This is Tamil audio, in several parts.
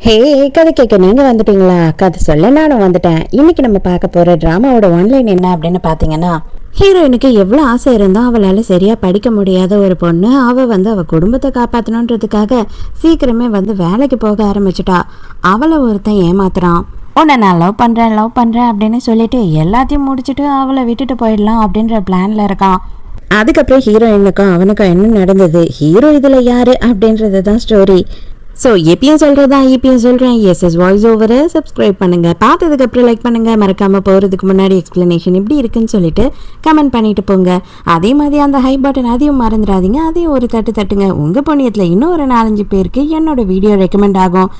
ஹே, கதை கேட்க நீங்க வந்துட்டீங்களா? கதை சொல்ல நானும் வந்துட்டேன். இன்னைக்கு நம்ம பார்க்க போற டிராமாவோட ஒன்லைன் என்ன அப்படின்னு பாத்தீங்கன்னா, ஹீரோயினுக்கு எவ்வளவு ஆசை இருந்தோ அவளால சரியா படிக்க முடியாத ஒரு பொண்ணு அவ குடும்பத்தை காப்பாத்தணுன்றதுக்காக சீக்கிரமே வேலைக்கு போக ஆரம்பிச்சுட்டா. அவளை ஒருத்தன் ஏமாத்துறான். உன்னை நான் லவ் பண்றேன் அப்படின்னு சொல்லிட்டு எல்லாத்தையும் முடிச்சுட்டு அவளை விட்டுட்டு போயிடலாம் அப்படின்ற பிளான்ல இருக்கான். அதுக்கப்புறம் ஹீரோயினுக்கும் அவனுக்கும் என்ன நடந்தது, ஹீரோ இதுல யாரு அப்படின்றது தான் ஸ்டோரி. ஸோ எப்பயும் சொல்கிறதா இப்பயும் சொல்கிறேன், எஸ்எஸ் வாய்ஸ் ஓவரை சப்ஸ்கிரைப் பண்ணுங்கள். பார்த்ததுக்கப்புறம் லைக் பண்ணுங்கள். மறக்காமல் போகிறதுக்கு முன்னாடி எக்ஸ்ப்ளனேஷன் எப்படி இருக்குன்னு சொல்லிட்டு கமெண்ட் பண்ணிட்டு போங்க. அதே மாதிரி அந்த ஹை பட்டன் அதையும் மறந்துடாதீங்க, அதையும் ஒரு தட்டுங்க. உங்கள் புண்ணியத்தில் இன்னும் ஒரு 4-5 பேருக்கு என்னோட வீடியோ ரெக்கமெண்ட் ஆகும்.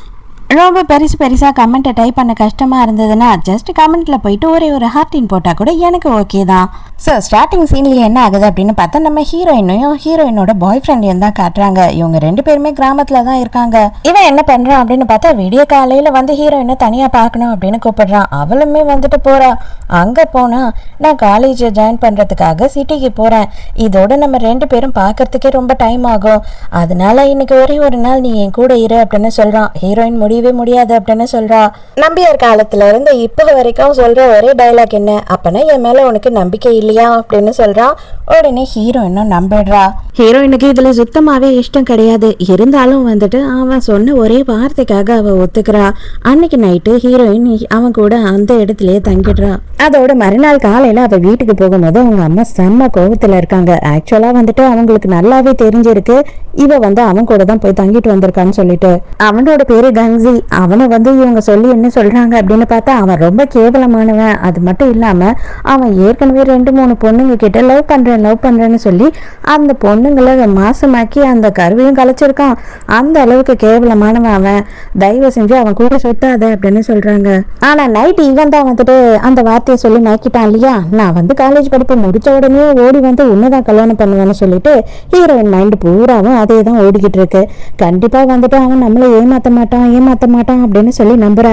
ரொம்ப பெருசாக கமெண்ட்டை டைப் பண்ண கஷ்டமாக இருந்ததுன்னா ஜஸ்ட் கமெண்ட்டில் போயிட்டு ஒரே ஒரு ஹார்ட்டின் போட்டால் கூட எனக்கு ஓகே தான். ஸோ ஸ்டார்டிங் சீன்லேயே என்ன ஆகுது அப்படின்னு பார்த்தா, நம்ம ஹீரோயினோட பாய் ஃப்ரெண்டையும் தான் காட்டுறாங்க. இவங்க 2 பேருமே கிராமத்தில் தான் இருக்காங்க. இவன் என்ன பண்ணுறான் அப்படின்னு பார்த்தா, விடிய காலையில் ஹீரோயினை தனியாக பார்க்கணும் அப்படின்னு கூப்பிடுறான். அவளுமே போகிறா. அங்கே போனால் நான் காலேஜ் ஜாயின் பண்ணுறதுக்காக சிட்டிக்கு போகிறேன், இதோட நம்ம 2 பேரும் பார்க்கறதுக்கே ரொம்ப டைம் ஆகும், அதனால இன்னைக்கு ஒரே ஒரு நாள் நீ என் கூட இரு அப்படின்னு சொல்கிறான். ஹீரோயின் முடியாது அப்படின்னு சொல்றா. நம்பியார் காலத்துல இருந்து இப்ப வரைக்கும் சொல்ற ஒரே டைலாக் என்ன, அப்பனா என் மேல உனக்கு நம்பிக்கை இல்லையா அப்படின்னு சொல்றா. உடனே ஹீரோயினும் நம்பிடுறா. ஹீரோயினுக்கு இதுல சுத்தமாவே இஷ்டம் கிடையாது. இருந்தாலும் அவன் சொன்ன ஒரே வார்த்தைக்காக அவ ஒத்துக்கிறா. அன்னைக்கு நைட்டு ஹீரோயின் அவன் கூட அந்த இடத்துலயே தங்கிடுறா. அதோட மறுநாள் காலையில அவ வீட்டுக்கு போகும்போது அவங்க அம்மா செம்ம கோபத்துல இருக்காங்க. ஆக்சுவலா அவங்களுக்கு நல்லாவே தெரிஞ்சிருக்கு இவ அவன் கூட தான் போய் தங்கிட்டு வந்திருக்கான்னு சொல்லிட்டு. அவனோட பேரு கங்ஸி. அவனை இவங்க சொல்லி என்ன சொல்றாங்க அப்படின்னு பார்த்தா, அவன் ரொம்ப கேவலமானவன். அது மட்டும் இல்லாம அவன் ஏற்கனவே 2-3 பொண்ணுங்க கிட்ட லவ் பண்றேன்னு சொல்லி அந்த பொண்ணுங்களை மாசமாக்கி அந்த கருவையும் கலைச்சிருக்கான். அந்த அளவுக்கு கேவலமானவன் அவன். தயவு செஞ்சு அவன் கூட சொத்தாத அப்படின்னு சொல்றாங்க. ஆனா நைட் இவன் தான் அந்த வார்த்தையை சொல்லி நக்கிட்டான் இல்லையா, நான் காலேஜ் படிப்பு முடிச்ச உடனே ஓடி உன்னதான் கல்யாணம் பண்ணுவேன்னு சொல்லிட்டு ஹீரோயின் மைண்ட் பூராவும் அதே தான் ஓடிக்கிட்டு இருக்கு. கண்டிப்பா அவன் நம்மளை ஏமாத்த மாட்டான் அப்படின்னு சொல்லி நம்புறா.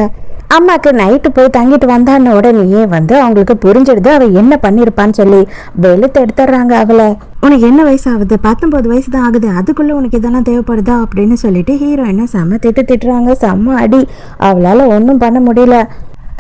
அம்மாக்கு நைட்டு போய் தங்கிட்டு வந்தான்னு உடனே அவங்களுக்கு புரிஞ்சிடுது அவ என்ன பண்ணிருப்பான்னு சொல்லி வெளுத்து எடுத்துடுறாங்க அவளை. உனக்கு என்ன வயசு ஆகுது? 19 வயசு தான் ஆகுது, அதுக்குள்ள உனக்கு இதெல்லாம் தேவைப்படுதா அப்படின்னு சொல்லிட்டு ஹீரோயினை செம்ம திட்டுறாங்க. செம்ம அடி. அவளால ஒன்றும் பண்ண முடியல.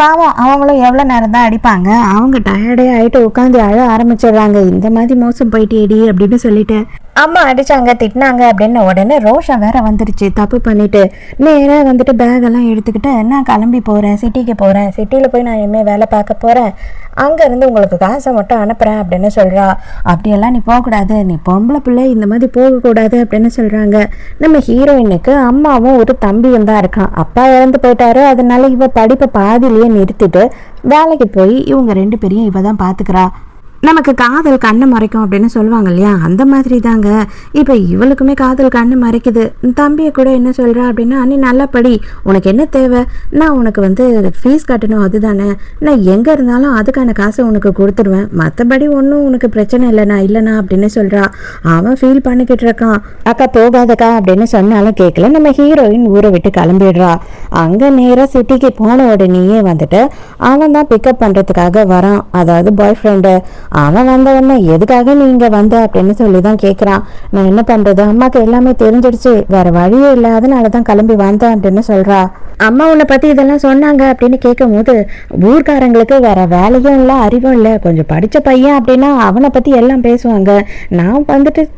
பாவம் அவங்களும் எவ்வளோ நேரம் தான் அடிப்பாங்க. அவங்க டயர்டே ஆகிட்டு உட்காந்து அழ ஆரம்பிச்சிடுறாங்க. இந்த மாதிரி மோசம் போயிட்டேடி அப்படின்னு சொல்லிட்டு அம்மா அடிச்சாங்க திட்டினாங்க அப்படின்னு உடனே ரோஷம் வேற வந்துருச்சு. தப்பு பண்ணிட்டு நேராக பேகெல்லாம் எடுத்துக்கிட்டு நான் கிளம்பி போகிறேன், சிட்டிக்கு போகிறேன், சிட்டியில் போய் நான் இனிமேல் வேலை பார்க்க போகிறேன், அங்கேருந்து உங்களுக்கு காசை மட்டும் அனுப்புகிறேன் அப்படின்னு சொல்கிறா. அப்படியெல்லாம் நீ போகக்கூடாது, நீ பொம்பளை பிள்ளை, இந்த மாதிரி போகக்கூடாது அப்படின்னு சொல்கிறாங்க. நம்ம ஹீரோயினுக்கு அம்மாவும் ஒரு தம்பியும் தான் இருக்கான். அப்பா இறந்து போயிட்டாரு. அதனால இவ படிப்பை பாதியிலேயே நிறுத்திட்டு வேலைக்கு போய் இவங்க 2 பேரையும் இவ தான் பார்த்துக்கிறா. நமக்கு காதல் கண்ணு மறைக்கும் அப்படின்னு சொல்லுவாங்க இல்லையா, அந்த மாதிரி தாங்க இப்போ இவளுக்குமே காதல் கண்ணு மறைக்குது. தம்பியை கூட என்ன சொல்கிறா அப்படின்னா, நீ நல்லா படி, உனக்கு என்ன தேவை, நான் உனக்கு ஃபீஸ் கட்டணும், அதுதானே, நான் எங்கே இருந்தாலும் அதுக்கான காசை உனக்கு கொடுத்துருவேன், மற்றபடி ஒன்றும் உனக்கு பிரச்சனை இல்லைனா அப்படின்னு சொல்கிறா. அவன் ஃபீல் பண்ணிக்கிட்டு இருக்கான். அக்கா போகாதக்கா அப்படின்னு சொன்னாலும் கேட்கல. நம்ம ஹீரோயின் ஊரை விட்டு கிளம்பிடுறா. அங்கே நேராக சிட்டிக்கு போன உடனேயே அவன் தான் பிக்கப் பண்ணுறதுக்காக வரான், அதாவது பாய் ஃப்ரெண்டு. அவன் வந்தவொடனே எதுக்காக நீ இங்கே வந்த அப்படின்னு சொல்லி தான் கேட்குறான். நான் என்ன பண்ணுறது, அம்மாவுக்கு எல்லாமே தெரிஞ்சிடுச்சு, வேற வழியே இல்லை, அதனால தான் கிளம்பி வந்தேன் அப்படின்னு சொல்கிறா. அம்மா உன்னை பற்றி இதெல்லாம் சொன்னாங்க அப்படின்னு கேட்கும் போது, ஊர்க்காரங்களுக்கு வேற வேலையும் இல்லை அறிவும் இல்லை, கொஞ்சம் படித்த பையன் அப்படின்னா அவனை பற்றி எல்லாம் பேசுவாங்க, நான்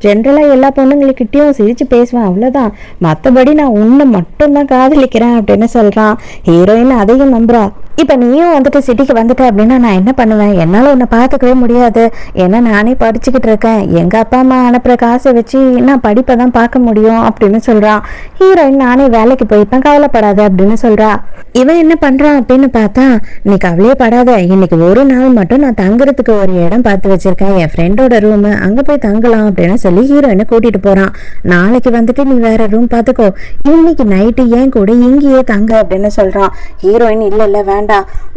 ஜென்ரலாக எல்லா பொண்ணுங்களுக்கிட்டையும் சிரித்து பேசுவேன், அவ்வளோதான், மற்றபடி நான் உன்னை மட்டும்தான் காதலிக்கிறேன் அப்படின்னு சொல்கிறான். ஹீரோயின் அதையும் நம்புறா. இப்போ நீயும் சிட்டிக்கு வந்துட்ட அப்படின்னா நான் என்ன பண்ணுவேன், என்னால் உன்னை பார்த்துக்கவே முடியாது, ஏன்னா நானே படிச்சுக்கிட்டு இருக்கேன், எங்கள் அப்பா அம்மா அனுப்புகிற காசை வச்சு நான் படிப்பை தான் பார்க்க முடியும் அப்படின்னு சொல்கிறான். ஹீரோயின் நானே வேலைக்கு போய்ப்பேன், கவலைப்படாத அப்படின்னு சொல்கிறா. இவன் என்ன பண்ணுறான் அப்படின்னு பார்த்தா, நீ கவலையே படாத, இன்னைக்கு ஒரு நாள் மட்டும் நான் தங்குறதுக்கு ஒரு இடம் பார்த்து வச்சிருக்கேன், என் ஃப்ரெண்டோட ரூமு, அங்கே போய் தங்கலாம் அப்படின்னு சொல்லி ஹீரோயினை கூட்டிகிட்டு போகிறான். நாளைக்கு நீ வேற ரூம் பார்த்துக்கோ, இன்னைக்கு நைட்டு ஏன் கூட இங்கேயே தங்க அப்படின்னு சொல்கிறான். ஹீரோயின் இல்லை வேண்டாம்,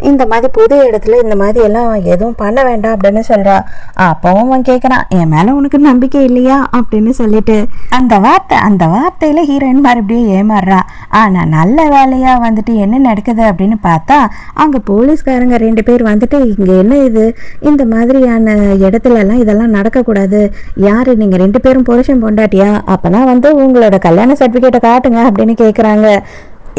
இந்த மாதிரி புது இடத்துல இந்த மாதிரி எல்லாம் எதுவும் பண்ண வேண்டாம் அப்படின்னு சொல்றா. அப்பவும் அவன் கேட்கறான், என் மேல உனக்கு நம்பிக்கை இல்லையா அப்படின்னு சொல்லிட்டு அந்த வார்த்தையில ஹீரோயின் மறுபடியும் ஏமாறுறா. ஆனா நல்ல வேலையா என்ன நடக்குது அப்படின்னு பார்த்தா, அங்க போலீஸ்காரங்க 2 பேர் இங்க என்ன இது, இந்த மாதிரியான இடத்துல எல்லாம் இதெல்லாம் நடக்கக்கூடாது, யாரு நீங்க 2 பேரும் புருஷன் பொண்டாட்டியா, அப்பதான் உங்களோட கல்யாண சர்டிபிகேட்டை காட்டுங்க அப்படின்னு கேட்குறாங்க.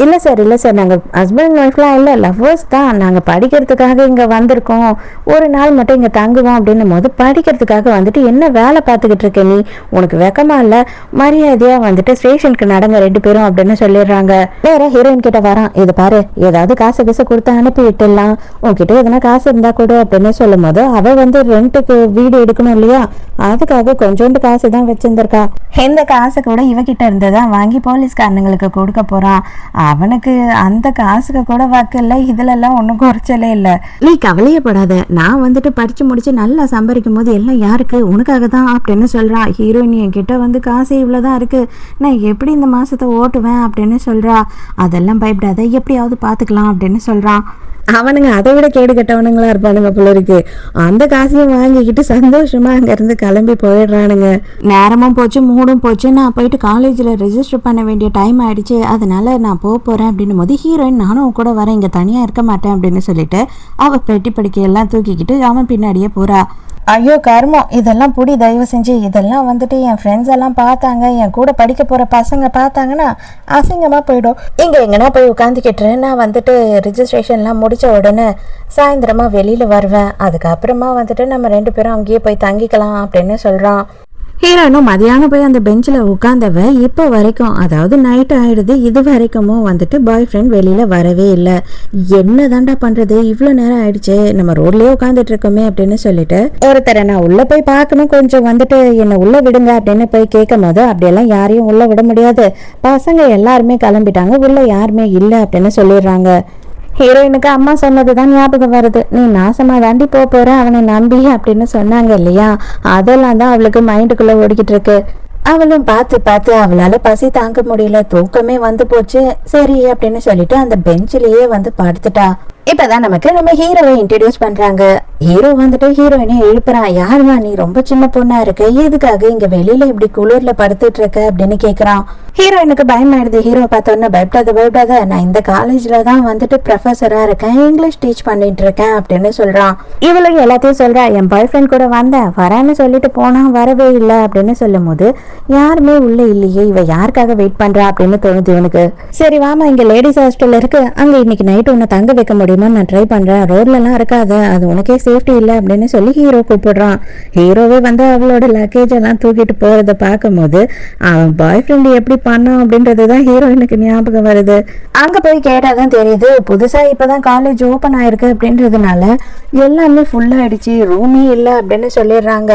இல்லை சார் இல்லை சார், நாங்கள் ஹஸ்பண்ட் ஒய்ஃப்லாம் இல்லை, லவ்வர்ஸ் தான். நாங்கள் படிக்கிறதுக்காக இங்கே வந்திருக்கோம், ஒரு நாள் மட்டும் இங்கே தங்குவோம் அப்படின்னும் போது படிக்கிறதுக்காக வந்துட்டு என்ன வேலை பார்த்துக்கிட்டு இருக்க நீ, உனக்கு வெக்கமா இல்லை, மரியாதையாக வந்துட்டு ஸ்டேஷனுக்கு நடங்க 2 பேரும் அப்படின்னு சொல்லிடுறாங்க. வேற ஹீரோயின் கிட்ட வரான், இது பாரு ஏதாவது காசு கொடுத்து அனுப்பி விட்டுடலாம், உன்கிட்ட எதனா காசு இருந்தா கூட அப்படின்னு சொல்லும் போது அவ வந்து ரெண்ட்டுக்கு வீடு எடுக்கணும் இல்லையா, அதுக்காக கொஞ்சோண்டு காசு தான் வச்சிருந்திருக்கா. இந்த காசை கூட இவகிட்ட இருந்துதான் வாங்கி போலீஸ்காரனுங்களுக்கு கொடுக்க போறான். அவனுக்கு அந்த காசுக்கு கூட வாக்கில்ல, இதுல எல்லாம் ஒன்றும் குறைச்சலே இல்லை. நீ கவலையப்படாத, நான் வந்துட்டு படிச்சு முடிச்சு நல்லா சம்பாதிக்கும் போது எல்லாம் யாருக்கு, உனக்காக தான் அப்படின்னு சொல்றான். ஹீரோயின் என்கிட்ட வந்து காசு இவ்வளவுதான் இருக்கு, நான் எப்படி இந்த மாசத்தை ஓட்டுவேன் அப்படின்னு சொல்றா. அதெல்லாம் பயப்படாத, எப்படியாவது பாத்துக்கலாம் அப்படின்னு சொல்றான். அவனுங்க அதை விட கேடு கட்டவனுங்களா இருப்பானுங்க போல இருக்கு. அந்த காசையும் வாங்கிக்கிட்டு சந்தோஷமா அங்க இருந்து கிளம்பி போயிடுறானுங்க. நேரமும் போச்சு, மூடும் போச்சு, நான் போயிட்டு காலேஜ்ல ரெஜிஸ்டர் பண்ண வேண்டிய டைம் ஆயிடுச்சு, அதனால நான் போறேன் அப்படின்னு போது ஹீரோயின் நானும் கூட வரேன், இங்க தனியா இருக்க மாட்டேன் அப்படின்னு சொல்லிட்டு அவ பெட்டி படிக்கையெல்லாம் தூக்கிக்கிட்டு அவன் பின்னாடியே போறா. ஐயோ கர்மம், இதெல்லாம் புடி தயவு செஞ்சு, இதெல்லாம் வந்துட்டு என் ஃப்ரெண்ட்ஸ் எல்லாம் பார்த்தாங்க, என் கூட படிக்க போகிற பசங்க பார்த்தாங்கன்னா அசிங்கமாக போயிடும். இங்கே எங்கன்னா போய் உட்காந்துக்கிட்டு நான் வந்துட்டு ரிஜிஸ்ட்ரேஷன்லாம் முடித்த உடனே சாயந்தரமாக வெளியில் வருவேன், அதுக்கப்புறமா வந்துட்டு நம்ம 2 பேரும் அங்கேயே போய் தங்கிக்கலாம் அப்படின்னு சொல்கிறான். ஹீரோனும் மதியானம் போய் அந்த பெஞ்சில் உட்காந்தவ இப்போ வரைக்கும், அதாவது நைட் ஆயிடுது, இது வரைக்கும் வந்துட்டு பாய் ஃப்ரெண்ட் வெளியில் வரவே இல்லை. என்ன தாண்டா பண்ணுறது, இவ்வளோ நேரம் ஆயிடுச்சு, நம்ம ரோட்லேயே உட்காந்துட்டு இருக்கோமே அப்படின்னு சொல்லிட்டு ஒருத்தரை நான் உள்ளே போய் பார்க்கணும், கொஞ்சம் வந்துட்டு என்னை உள்ளே விடுங்க அப்படின்னு போய் கேட்கும் போது அப்படியெல்லாம் யாரையும் உள்ளே விட முடியாது, பசங்க எல்லாருமே கிளம்பிட்டாங்க, உள்ளே யாருமே இல்லை அப்படின்னு சொல்லிடுறாங்க. ஹீரோயினுக்கு அம்மா சொன்னதுதான் ஞாபகம் வருது, நீ நாசமா தாண்டி போற அவனை நம்பி அப்படின்னு சொன்னாங்க இல்லையா, அதெல்லாம் தான் அவளுக்கு மைண்டுக்குள்ள ஓடிக்கிட்டு இருக்கு. அவளும் பார்த்து பார்த்து அவளால பசி தாங்க முடியல, தூக்கமே வந்து போச்சு, சரி அப்படின்னு சொல்லிட்டு அந்த பெஞ்சிலேயே வந்து படுத்துட்டா. இப்பதான் நமக்கு நம்ம ஹீரோவை இன்ட்ரடியூஸ் பண்றாங்க. ஹீரோ வந்துட்டு ஹீரோயினை எழுப்புறான், யாருமா நீ, ரொம்ப சின்ன பொண்ணா இருக்க, எதுக்காக இங்க வெளியில இப்படி குளிர்ல படுத்துட்டு இருக்க அப்படின்னு கேக்குறான். ஹீரோயினுக்கு பயமாயிடுது. ஹீரோ பார்த்தோன்னா பயப்படாத, நான் இந்த காலேஜ்ல தான் வந்துட்டு ப்ரொஃபஸரா இருக்கேன், இங்கிலீஷ் டீச் பண்ணிட்டு இருக்கேன் அப்படின்னு சொல்றான். இவளும் எல்லாத்தையும் சொல்றா, என் பாய் ஃப்ரெண்ட் கூட வந்தேன், வரேன்னு சொல்லிட்டு போனா வரவே இல்லை அப்படின்னு சொல்லும் போது யாருமே உள்ள இல்லையே, இவ யாருக்காக வெயிட் பண்றா அப்படின்னு தோணுது இவனுக்கு. சரி வாமா, இங்க லேடிஸ் ஹாஸ்டல் இருக்கு, அங்க இன்னைக்கு நைட் உன்னை தங்க வைக்க முடியுமா, நான் ட்ரை பண்றேன், ரோட்ல எல்லாம் இருக்காது, அது உனக்கே சேஃப்டி இல்லை அப்படின்னு சொல்லி ஹீரோ கூப்பிடுறான். ஹீரோவே வந்து அவளோட லக்கேஜ் எல்லாம் தூக்கிட்டு போறதை பார்க்கும் போது அவன் பாய் ஃப்ரெண்ட் எப்படி பண்ணோம் அப்படின்றதுதான் ஹீரோயினுக்கு ஞாபகம் வருது. அங்க போய் கேட்டாதான் தெரியுது, புதுசா இப்பதான் காலேஜ் ஓபன் ஆயிருக்கு அப்படின்றதுனால எல்லாமே ஃபுல்லா ஆயிடுச்சு, ரூமே இல்லை அப்படின்னு சொல்லிடுறாங்க.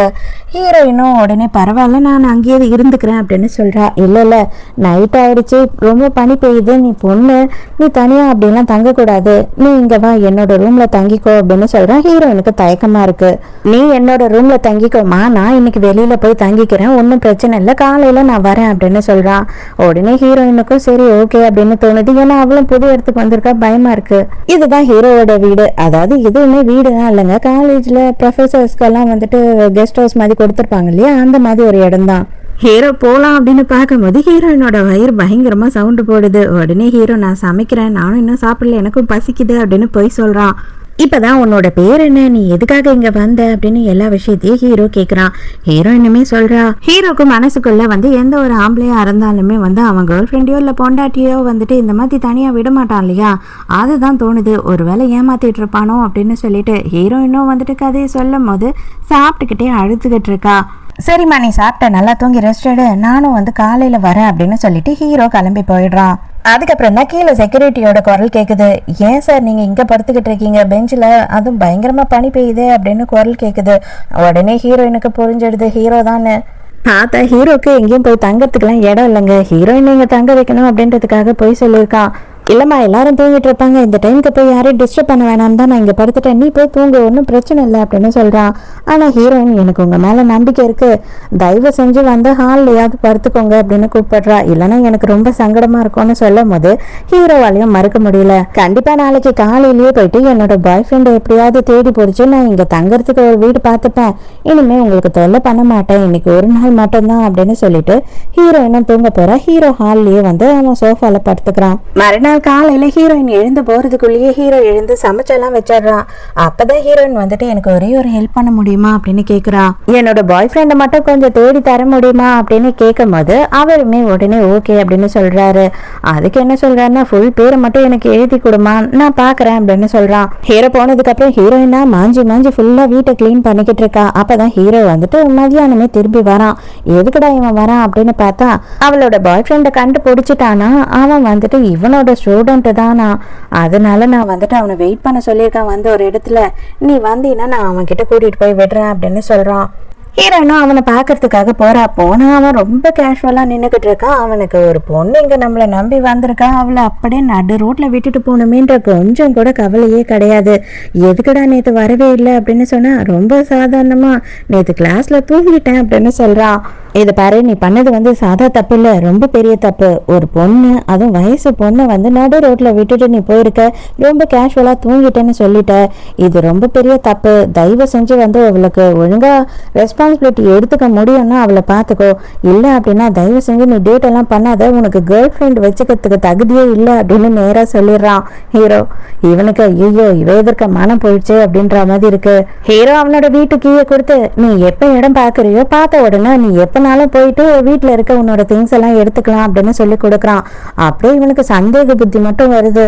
ஹீரோயினும் உடனே பரவாயில்ல நான் அங்கேயே இருந்துக்கிறேன் அப்படின்னு சொல்றா. இல்ல நைட் ஆயிடுச்சு, ரொம்ப பனி பெய்யுது, நீ பொண்ணு, நீ தனியா அப்படின்லாம் தங்கக்கூடாது, நீ இங்க வா என்னோட ரூம்ல தங்கிக்கோ அப்படின்னு சொல்றான். ஹீரோயினுக்கு தயக்கமா இருக்கு. நீ என்னோட ரூம்ல தங்கிக்கோமா, நான் இன்னைக்கு வெளியில போய் தங்கிக்கிறேன், ஒன்னும் பிரச்சனை இல்லை, காலையில நான் வரேன் அப்படின்னு சொல்றான். உடனே ஹீரோயினுக்கும் சரி ஓகே அப்படின்னு தோணுது, ஏன்னா அவளும் புது இடத்துக்கு வந்திருக்கா, பயமா இருக்கு. இதுதான் ஹீரோவோட வீடு, அதாவது இதுவுமே வீடு தான் இல்லைங்க, காலேஜ்ல ப்ரொஃபசர்ஸ்க்கு எல்லாம் வந்துட்டு கெஸ்ட் ஹவுஸ் மாதிரி கொடுத்துருப்பாங்க இல்லையா, அந்த மாதிரி ஒரு இடம் தான். ஹீரோ போலாம் அப்படின்னு பார்க்கும்போது ஹீரோயினோட வயிறு பயங்கரமா சவுண்டு போடுது. உடனே ஹீரோ நான் சமைக்கிறேன், நானும் இன்னும் சாப்பிடல, எனக்கும் பசிக்குது அப்படின்னு போய் சொல்றான். இப்பதான் உன்னோட பேர் என்ன, நீ எதுக்காக இங்க வந்த அப்படின்னு எல்லா விஷயத்தையும் ஹீரோ கேக்குறான். ஹீரோயினுமே சொல்றா. ஹீரோக்கு மனசுக்குள்ள வந்து எந்த ஒரு ஆம்பளையா இருந்தாலுமே வந்து அவன் கேர்ள் ஃப்ரெண்டையோ இல்ல பொண்டாட்டியோ வந்துட்டு இந்த மாதிரி தனியா விட மாட்டான் இல்லையா, அதுதான் தோணுது, ஒருவேளை ஏமாத்திட்டு இருப்பானோ அப்படின்னு சொல்லிட்டு ஹீரோயினும் வந்துட்டு கதையை சொல்லும் போது சாப்பிட்டுக்கிட்டே அழுத்துக்கிட்டு இருக்கா. சரிம்மா நீ சாப்பிட்ட, நல்லா தூங்கி ரெஸ்ட் எடு, நானும் வந்து காலையில வரேன் அப்படின்னு சொல்லிட்டு ஹீரோ கிளம்பி போயிடுறான். அதுக்கப்புறம் தான் கீழே செக்யூரிட்டியோட குரல் கேட்குது. ஏன் சார் நீங்க இங்க படுத்துக்கிட்டு இருக்கீங்க பெஞ்சில், அதுவும் பயங்கரமா பனி பெய்யுது அப்படின்னு குரல் கேட்குது. உடனே ஹீரோயினுக்கு புரிஞ்சிடுது ஹீரோ தானே. பார்த்தா ஹீரோக்கு எங்கேயும் போய் தங்கறதுக்குலாம் இடம் இல்லைங்க, ஹீரோயின் இங்க தங்க வைக்கணும் அப்படின்றதுக்காக போய் சொல்லியிருக்கான். இல்லம்மா எல்லாரும் தூங்கிட்டு இருப்பாங்க, இந்த டைமுக்கு போய் யாரையும் டிஸ்டர்ப் பண்ண வேணாம்னு தான் நான் இங்கே படுத்துட்டேன், நீ போய் தூங்க, ஒன்றும் பிரச்சனை இல்லை அப்படின்னு சொல்கிறான். ஆனால் ஹீரோயின் எனக்கு உங்கள் மேலே நம்பிக்கை இருக்குது, தயவு செஞ்சு வந்து ஹால்லையாவது படுத்துக்கோங்க அப்படின்னு கூப்பிடுறா. இல்லைன்னா எனக்கு ரொம்ப சங்கடமாக இருக்கும்னு சொல்லும் போது ஹீரோவாலையும் மறுக்க முடியல. கண்டிப்பாக நாளைக்கு காலையிலேயே போயிட்டு என்னோட பாய் ஃப்ரெண்டை எப்படியாவது தேடி பிடிச்சி நான் இங்கே தங்கறதுக்கு ஒரு வீடு பார்த்துப்பேன், இனிமேல் உங்களுக்கு தொல்லை பண்ண மாட்டேன், இன்னைக்கு ஒரு நாள் மட்டும்தான் அப்படின்னு சொல்லிட்டு ஹீரோயினும் தூங்க போகிறா. ஹீரோ ஹால்லேயே வந்து அவன் சோஃபாவில் படுத்துக்கிறான். மறுநாள் காலையில ஹீரோயின் எழுந்து போறதுக்குள்ளேயே ஹீரோ எழுந்து சமைச்செல்லாம் வச்சிடுறான். அப்பதான் ஹீரோயின் வந்துட்டு எனக்கு ஒரே ஒரு ஹெல்ப் பண்ண முடியுமா அப்படின்னு கேக்குறா. என்னோட பாய் ஃப்ரெண்டை மட்டும் கொஞ்சம் தேடி தர முடியுமா அப்படின்னு கேட்கும் போது அவருமே உடனே ஓகே அப்படின்னு சொல்றாரு. அதுக்கு என்ன சொல்றாருன்னா ஃபுல் பேரை மட்டும் எனக்கு எழுதி கொடுமா, நான் பாக்குறேன் அப்படின்னு சொல்றான். ஹீரோ போனதுக்கு அப்புறம் ஹீரோயினா மாஞ்சி ஃபுல்லா வீட்டை கிளீன் பண்ணிக்கிட்டு இருக்கா. அப்பதான் ஹீரோ வந்துட்டு மதியானமே திரும்பி வரான். எதுக்குடா இவன் வரான் அப்படின்னு பார்த்தா அவளோட பாய் ஃப்ரெண்டை கண்டுபிடிச்சிட்டானா. அவன் வந்துட்டு இவனோட ஸ்டூடெண்ட் தானா. அதனால நான் வந்துட்டு அவனை வெயிட் பண்ண சொல்லியிருக்கான். வந்து ஒரு இடத்துல நீ வந்தீன்னா நான் அவன் கிட்ட கூட்டிட்டு போய் விடுறேன் அப்படின்னு சொல்றான். ஹீரோயினும் அவனை பாக்குறதுக்காக போனா அவன் ரொம்ப கேஷுவலா நின்னுகிட்டு இருக்கான். அவனுக்கு ஒரு பொண்ணு இங்க நம்மளை நம்பி வந்திருக்கா, அவளை அப்படியே நடு ரோட்ல விட்டுட்டு போகணுமேன்ற கொஞ்சம் கூட கவலையே கிடையாது. எதுக்குடா நேத்து வரவே இல்லை அப்படின்னு சொன்னா ரொம்ப சாதாரணமா நேத்து கிளாஸ்ல தூங்கிட்டேன் அப்படின்னு சொல்றான். இதை பாரு, நீ பண்ணது வந்து சாதா தப்பு இல்லை, ரொம்ப பெரிய தப்பு. ஒரு பொண்ணு, அதுவும் வயசு பொண்ணை வந்து நடு ரோட்ல விட்டுட்டு நீ போயிருக்க, ரொம்ப கேஷுவலா தூங்கிட்டேன்னு சொல்லிட்ட. இது ரொம்ப பெரிய தப்பு. தயவு செஞ்சு வந்து அவளுக்கு ஒழுங்கா ரெஸ்பான்சிபிலிட்டி எடுத்துக்க முடியும்னா அவளை பார்த்துக்கோ. இல்லை அப்படின்னா தயவு செஞ்சு நீ டேட் எல்லாம் பண்ணாத, உனக்கு கேர்ள் ஃப்ரெண்ட் வச்சுக்கிறதுக்கு தகுதியே இல்லை அப்படின்னு நேரா சொல்லிடுறான் ஹீரோ. இவனுக்கு ஐயோ இவ எதற்க மனம் போயிடுச்சு அப்படின்ற மாதிரி இருக்கு. ஹீரோ அவனோட வீட்டு கீழே கொடுத்து நீ எப்ப இடம் பாக்குறியோ பார்த்த உடனே நீ எப்பனாலும் போயிட்டு வீட்டுல இருக்க உன்னோட திங்ஸ் எல்லாம் எடுத்துக்கலாம் அப்படின்னு சொல்லி கொடுக்குறான். அப்படியே இவனுக்கு சந்தேக புத்தி மட்டும் வருது.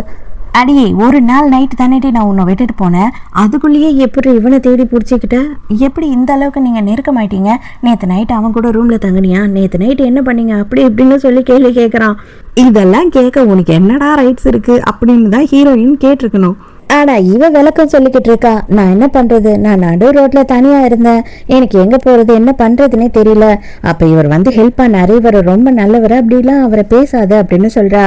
அடியே, ஒரு நாள் நைட்டு தானேட்டி நான் உன்னை விட்டுட்டு போனேன், அதுக்குள்ளேயே எப்படி இவனை தேடி பிடிச்சிக்கிட்ட? எப்படி இந்த அளவுக்கு நீங்கள் நெருக்கமாயிட்டீங்க? நேற்று நைட்டு அவன் கூட ரூமில் தங்குனியா? நேற்று நைட்டு என்ன பண்ணீங்க? அப்படி இப்படின்னு சொல்லி கேள்வி கேட்குறான். இதெல்லாம் கேட்க உனக்கு என்னடா ரைட்ஸ் இருக்குது அப்படின்னு தான் ஹீரோயின் கேட்டிருக்கணும். ஆனா இவ விளக்கம் சொல்லிக்கிட்டு இருக்கா. நான் என்ன பண்றது, நான் நடு ரோட்ல தனியா இருந்தேன், எனக்கு எங்க போறது என்ன பண்றதுன்னே தெரியல. அப்ப இவர் வந்து ஹெல்ப் பண்ணாரு, இவர் ரொம்ப நல்லவர், அப்படிலாம் அவரை பேசாத அப்படின்னு சொல்றா.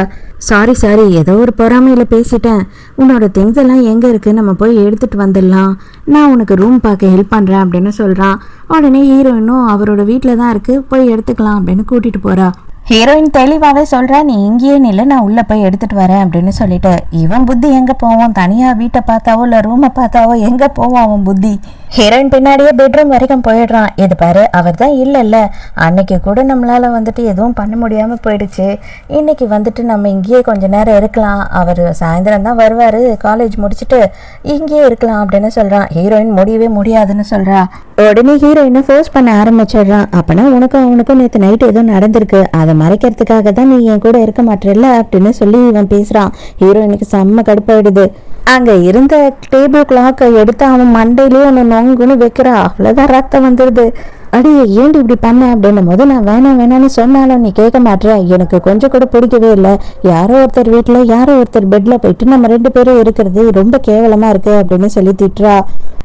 சாரி ஏதோ ஒரு பொறாமையில பேசிட்டேன். உன்னோட திங்ஸ் எல்லாம் எங்க இருக்கு, நம்ம போய் எடுத்துட்டு வந்துடலாம், நான் உனக்கு ரூம் பார்க்க ஹெல்ப் பண்றேன் அப்படின்னு சொல்றான். உடனே ஹீரோயினும் அவரோட வீட்டுல தான் இருக்கு, போய் எடுத்துக்கலாம் அப்படின்னு கூட்டிட்டு போறா. ஹீரோயின் தெளிவாகவே சொல்கிறா, நீ இங்கேயே நில்லை, நான் உள்ளே போய் எடுத்துகிட்டு வரேன் அப்படின்னு சொல்லிட்டு. இவன் புத்தி எங்கே போவோம், தனியாக வீட்டை பார்த்தாவோ இல்லை ரூமை பார்த்தாவோ எங்கே போவோம் அவன் புத்தி. ஹீரோயின் பின்னாடியே பெட்ரூம் வரைக்கும் போயிடுறான். இது பாரு, அவர் தான் இல்லைல்ல, அன்னைக்கு கூட நம்மளால் வந்துட்டு எதுவும் பண்ண முடியாமல் போயிடுச்சு, இன்னைக்கு வந்துட்டு நம்ம இங்கேயே கொஞ்ச நேரம் இருக்கலாம், அவர் சாயந்தரம் தான் வருவார் காலேஜ் முடிச்சுட்டு, இங்கேயே இருக்கலாம் அப்படின்னு சொல்கிறான். ஹீரோயின் முடியவே முடியாதுன்னு சொல்கிறா. உடனே ஹீரோயினை ஃபோர்ஸ் பண்ண ஆரம்பிச்சிடுறான். அப்போனா உனக்கும் அவனுக்கும் நேற்று நைட்டு எதுவும் நடந்திருக்கு, அதை மறைக்கிறதுக்காக தான் நீ என் கூட இருக்க மாட்டேல்ல அப்படின்னு சொல்லி இவன் பேசுறான். ஹீரோயினுக்கு செம்ம கடுப்பாயிடுது. அங்க இருந்த டேபிள் கிளாக்கை எடுத்து அவன் மண்டையிலேயே ஒன்று நொங்குன்னு வைக்கிறா. அவ்வளோதான் ரத்தம் வந்துடுது. அடியே ஏண்டி இப்படி பண்ண அப்படின்னும் போது நான் வேணான்னு சொன்னாலும் நீ கேட்க மாட்டேற, எனக்கு கொஞ்சம் கூட பிடிக்கவே இல்லை, யாரோ ஒருத்தர் வீட்டில் யாரோ ஒருத்தர் பெட்ல போயிட்டு நம்ம 2 பேரும் இருக்கிறது ரொம்ப கேவலமா இருக்கு அப்படின்னு சொல்லி திட்டுறா.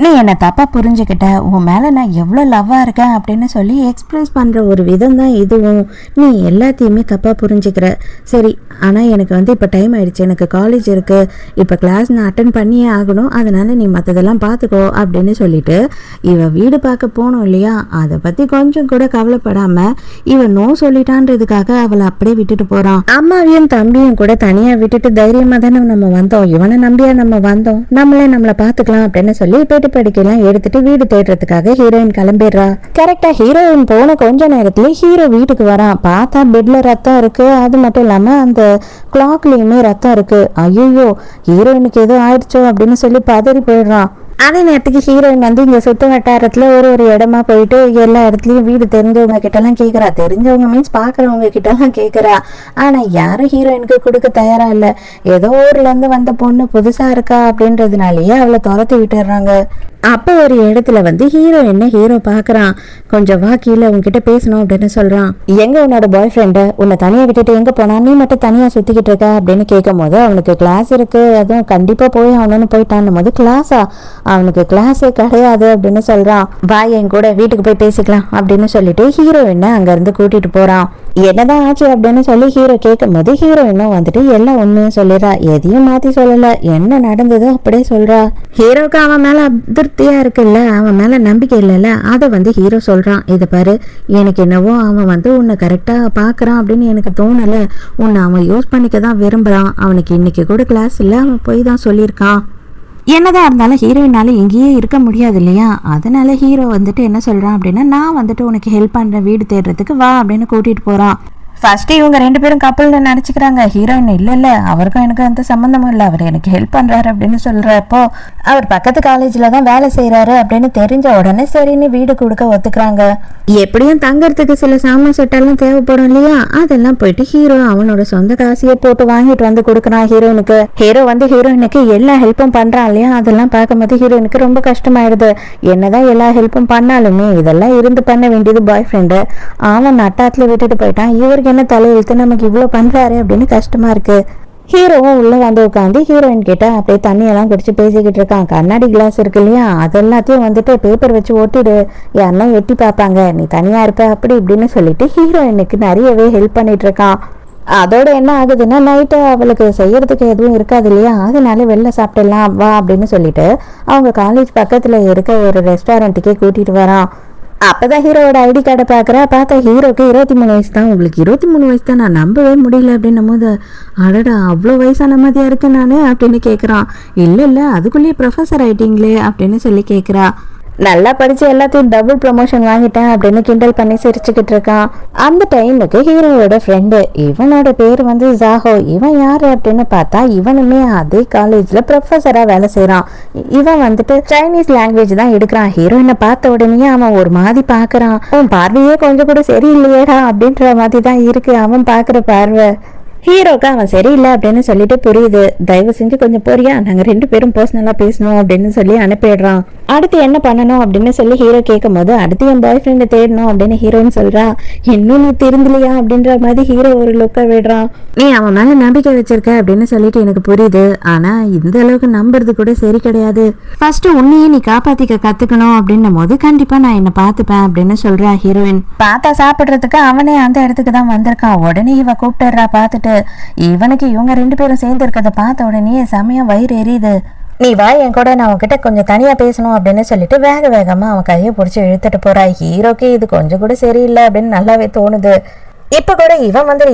நீ என்னை தப்பா புரிஞ்சுக்கிட்ட, உன் மேல நான் எவ்வளோ லவ்வா இருக்கேன் அப்படின்னு சொல்லி எக்ஸ்பிரஸ் பண்ற ஒரு விதம் தான் இதுவும், நீ எல்லாத்தையுமே தப்பா புரிஞ்சுக்கிற. சரி, ஆனா எனக்கு வந்து இப்போ டைம் ஆயிடுச்சு, எனக்கு காலேஜ் இருக்கு, இப்போ கிளாஸ் நான் அட்டன் பண்ணியே ஆகணும், அதனால நீ மற்றதெல்லாம் பார்த்துக்கோ அப்படின்னு சொல்லிட்டு இவ வீடு பார்க்க போனோம் இல்லையா, அதை பத்தி கொஞ்சம் கூட கவலைப்படாம இவன் நோ சொல்லிட்டான்றதுக்காக அவளை அப்படியே விட்டுட்டு போறான். அம்மாவையும் தம்பியும் கூட தனியா விட்டுட்டு தைரியமா தானே நம்ம வந்தோம், இவனை நம்பியா நம்ம வந்தோம், நம்மளை பாத்துக்கலாம் அப்படின்னு சொல்லி பேட்டு படிக்கலாம் எடுத்துட்டு வீடு தேடுறதுக்காக ஹீரோயின் கிளம்பிடுறா. கரெக்டா ஹீரோயின் போன கொஞ்ச நேரத்துல ஹீரோ வீட்டுக்கு வரான். பார்த்தா பெட்ல ரத்தம் இருக்கு, அது மட்டும் இல்லாம அந்த கிளாக்லயுமே ரத்தம் இருக்கு. ஐயோ ஹீரோயினுக்கு ஏதோ ஆயிடுச்சோ அப்படின்னு சொல்லி பதறி போயிடுறான். அதே நேரத்துக்கு ஹீரோயின் வந்து இங்கே சுத்த வட்டாரத்தில் ஒரு இடமா போயிட்டு எல்லா இடத்துலையும் வீடு தெரிஞ்சவங்க கிட்டலாம் கேட்குறா. தெரிஞ்சவங்க மீன்ஸ் பார்க்குறவங்க கிட்டலாம் கேட்குறா. ஆனால் யாரும் ஹீரோயினுக்கு கொடுக்க தயாராக இல்லை. ஏதோ ஊர்லேருந்து வந்த பொண்ணு புதுசாக இருக்கா அப்படின்றதுனாலேயே அவளை துரத்தி விட்டுடுறாங்க. அப்போ ஒரு இடத்துல வந்து ஹீரோ பார்க்குறான். கொஞ்சம் வா கீழே உங்ககிட்ட பேசணும் அப்படின்னு சொல்கிறான். எங்கே உன்னோட பாய் ஃப்ரெண்டு, உன்னை தனியாக விட்டுட்டு எங்கே போனா, நீ மட்டும் தனியாக சுற்றிக்கிட்டு இருக்க அப்படின்னு கேட்கும் போது அவனுக்கு கிளாஸ் இருக்குது, அதுவும் கண்டிப்பாக போய் அவனு போயிட்டான்னும் போது கிளாஸா, அவனுக்கு கிளாஸே கிடையாது அப்படின்னு சொல்கிறான். வா என் கூட வீட்டுக்கு போய் பேசிக்கலாம் அப்படின்னு சொல்லிட்டு ஹீரோயினை அங்கேருந்து கூட்டிகிட்டு போகிறான். என்னதான் ஆச்சு அப்படின்னு சொல்லி ஹீரோ கேட்கும் போது ஹீரோயினும் வந்துட்டு எல்லா உண்மையும் சொல்லிடுறா. எதையும் மாற்றி சொல்லலை, என்ன நடந்ததோ அப்படியே சொல்கிறா. ஹீரோக்கு அவன் மேலே அதிருப்தியா இருக்குல்ல, அவன் மேல நம்பிக்கை இல்லைல்ல, அதை வந்து ஹீரோ சொல்றான். இதை பாரு, எனக்கு என்னவோ அவன் வந்து உன்னை கரெக்டா பாக்குறான் அப்படின்னு எனக்கு தோணல, உன்னை அவன் யூஸ் பண்ணிக்க தான் விரும்புறான், அவனுக்கு இன்னைக்கு கூட கிளாஸ் இல்லை, அவன் போய் தான் சொல்லியிருக்கான். என்னதான் இருந்தாலும் ஹீரோயினால எங்கேயே இருக்க முடியாது இல்லையா, அதனால ஹீரோ வந்துட்டு என்ன சொல்றான் அப்படின்னா, நான் வந்துட்டு உனக்கு ஹெல்ப் பண்றேன், வீடு தேடுறதுக்கு வா அப்படின்னு கூட்டிட்டு போறான். ஃபர்ஸ்ட் இவங்க 2 பேரும் கப்பல்னு நினைச்சுக்கிறாங்க. ஹீரோயின் இல்ல அவருக்கும் எனக்கு எந்த சம்பந்தமும் இல்லை, அவர் எனக்கு ஹெல்ப் பண்றாரு அப்படின்னு சொல்றப்போ அவர் பக்கத்து காலேஜ்ல தான் வேலை செய்யறாரு அப்படின்னு தெரிஞ்ச உடனே சரின்னு வீடு கொடுக்க ஒத்துக்கிறாங்க. எப்படியும் தங்கறதுக்கு சில சாமான் செட்டெல்லாம் தேவைப்படும் இல்லையா, அதெல்லாம் போயிட்டு ஹீரோ அவனோட சொந்த காசையே போட்டு வாங்கிட்டு வந்து கொடுக்குறான் ஹீரோயினுக்கு. ஹீரோ வந்து ஹீரோயினுக்கு எல்லா ஹெல்ப்பும் பண்றான் இல்லையா, அதெல்லாம் பார்க்கும்போது ஹீரோயினுக்கு ரொம்ப கஷ்டமாயிடுது. என்னதான் எல்லா ஹெல்ப்பும் பண்ணாலுமே இதெல்லாம் இருந்து பண்ண வேண்டியது பாய் ஃப்ரெண்டு, அவன் நட்டாத்துல விட்டுட்டு போயிட்டான். இவருக்கு என்ன தலையெழுத்து, நமக்கு இவ்வளவு பண்றாரு அப்படின்னு கஷ்டமா இருக்கு. ஹீரோவும் உள்ள வந்து உட்காந்து ஹீரோயின் கிட்ட அப்படியே தண்ணியெல்லாம் குடிச்சு பேசிக்கிட்டு இருக்கான். கண்ணாடி கிளாஸ் இருக்கு இல்லையா, அதெல்லாத்தையும் வந்துட்டு பேப்பர் வச்சு ஒட்டிடு, யாருன்னா எட்டி பார்ப்பாங்க, நீ தனியா இருப்ப அப்படி இப்படின்னு சொல்லிட்டு ஹீரோயினுக்கு நிறையவே ஹெல்ப் பண்ணிட்டு இருக்கான். அதோட என்ன ஆகுதுன்னா நைட்டு அவளுக்கு செய்யறதுக்கு எதுவும் இருக்காது இல்லையா, அதனால வெளில சாப்பிடலாம் வா அப்படின்னு சொல்லிட்டு அவங்க காலேஜ் பக்கத்துல இருக்க ஒரு ரெஸ்டாரண்ட்டுக்கே கூட்டிட்டு வரான். அப்பதான் ஹீரோவோட ஐடி கார்டை பார்த்தா ஹீரோக்கு 23 வயசு தான். உங்களுக்கு 23 வயசு தான், நான் நம்பவே முடியல அப்படின்னும் போது அடடா அவ்வளோ வயசான மாதிரியா இருக்கு நானு அப்படின்னு கேட்குறான். இல்லை அதுக்குள்ளேயே ப்ரொஃபஸர் ஆயிட்டீங்களே அப்படின்னு சொல்லி கேட்குறா. நல்லா படிச்சு எல்லாத்தையும் டபுள் ப்ரமோஷன் வாங்கிட்டேன் அப்படின்னு கிண்டல் பண்ணி சிரிச்சுக்கிட்டு இருக்கான். அந்த டைமுக்கு ஹீரோவோட ஃப்ரெண்டு, இவனோட பேர் வந்து ஜாஹோ. இவன் யாரு அப்படின்னு பார்த்தா இவனுமே அதே காலேஜ்ல ப்ரொஃபஸரா வேலை செய்யறான். இவன் வந்துட்டு சைனீஸ் லாங்குவேஜ் தான் எடுக்கிறான். ஹீரோயினை பார்த்த உடனே அவன் ஒரு மாதிரி பாக்குறான். அவன் பார்வையே கொஞ்சம் கூட சரியில்லையேடா அப்படின்ற மாதிரி தான் இருக்கு அவன் பாக்குற பார்வை. ஹீரோக்கு அவன் சரியில்லை அப்படின்னு சொல்லிட்டு புரியுது. தயவு செஞ்சு கொஞ்சம் போறியா, நாங்க 2 பேரும் பர்சனலா பேசணும் அப்படின்னு சொல்லி அனுப்பிடுறான். அடுத்து என்ன பண்ணணும் அப்படின்னு சொல்லி ஹீரோ கேட்கும் போது அடுத்து என் பாய் ஃப்ரெண்டை தேடணும் அப்படின்னு ஹீரோன்னு சொல்றா. இன்னும் நீ திருந்தலையா அப்படின்ற மாதிரி ஹீரோ ஒரு லுக்கை விடுறான். நீ அவன் மேல நம்பிக்கை வச்சிருக்க அப்படின்னு சொல்லிட்டு எனக்கு புரியுது, ஆனா இந்த அளவுக்கு நம்புறது கூட சரி கிடையாது. ஃபர்ஸ்ட் உன்னையே நீ காப்பாத்திக்க கத்துக்கணும் அப்படின்னும் போது கண்டிப்பா நான் என்ன பாத்துப்பேன் அப்படின்னு சொல்றா ஹீரோயின். பார்த்தா சாப்பிடுறதுக்கு அவனே அந்த இடத்துக்கு தான் வந்திருக்கான். உடனே இவ கூப்பிட்டுறா. பார்த்துட்டு இவனுக்கு இவங்க 2 பேரும் சேர்ந்து இருக்கிறத பார்த்த உடனே செமையா வயிறு எரியுது. நீ வா என் கூட, நான் உன்கிட்ட கொஞ்சம் தனியா பேசணும் அப்படின்னு சொல்லிட்டு வேகமா அவன் கையை பிடிச்சி இழுத்துட்டு போறா. ஹீரோக்கு இது கொஞ்சம் கூட சரியில்லை அப்படின்னு நல்லாவே தோணுது. இப்ப கூட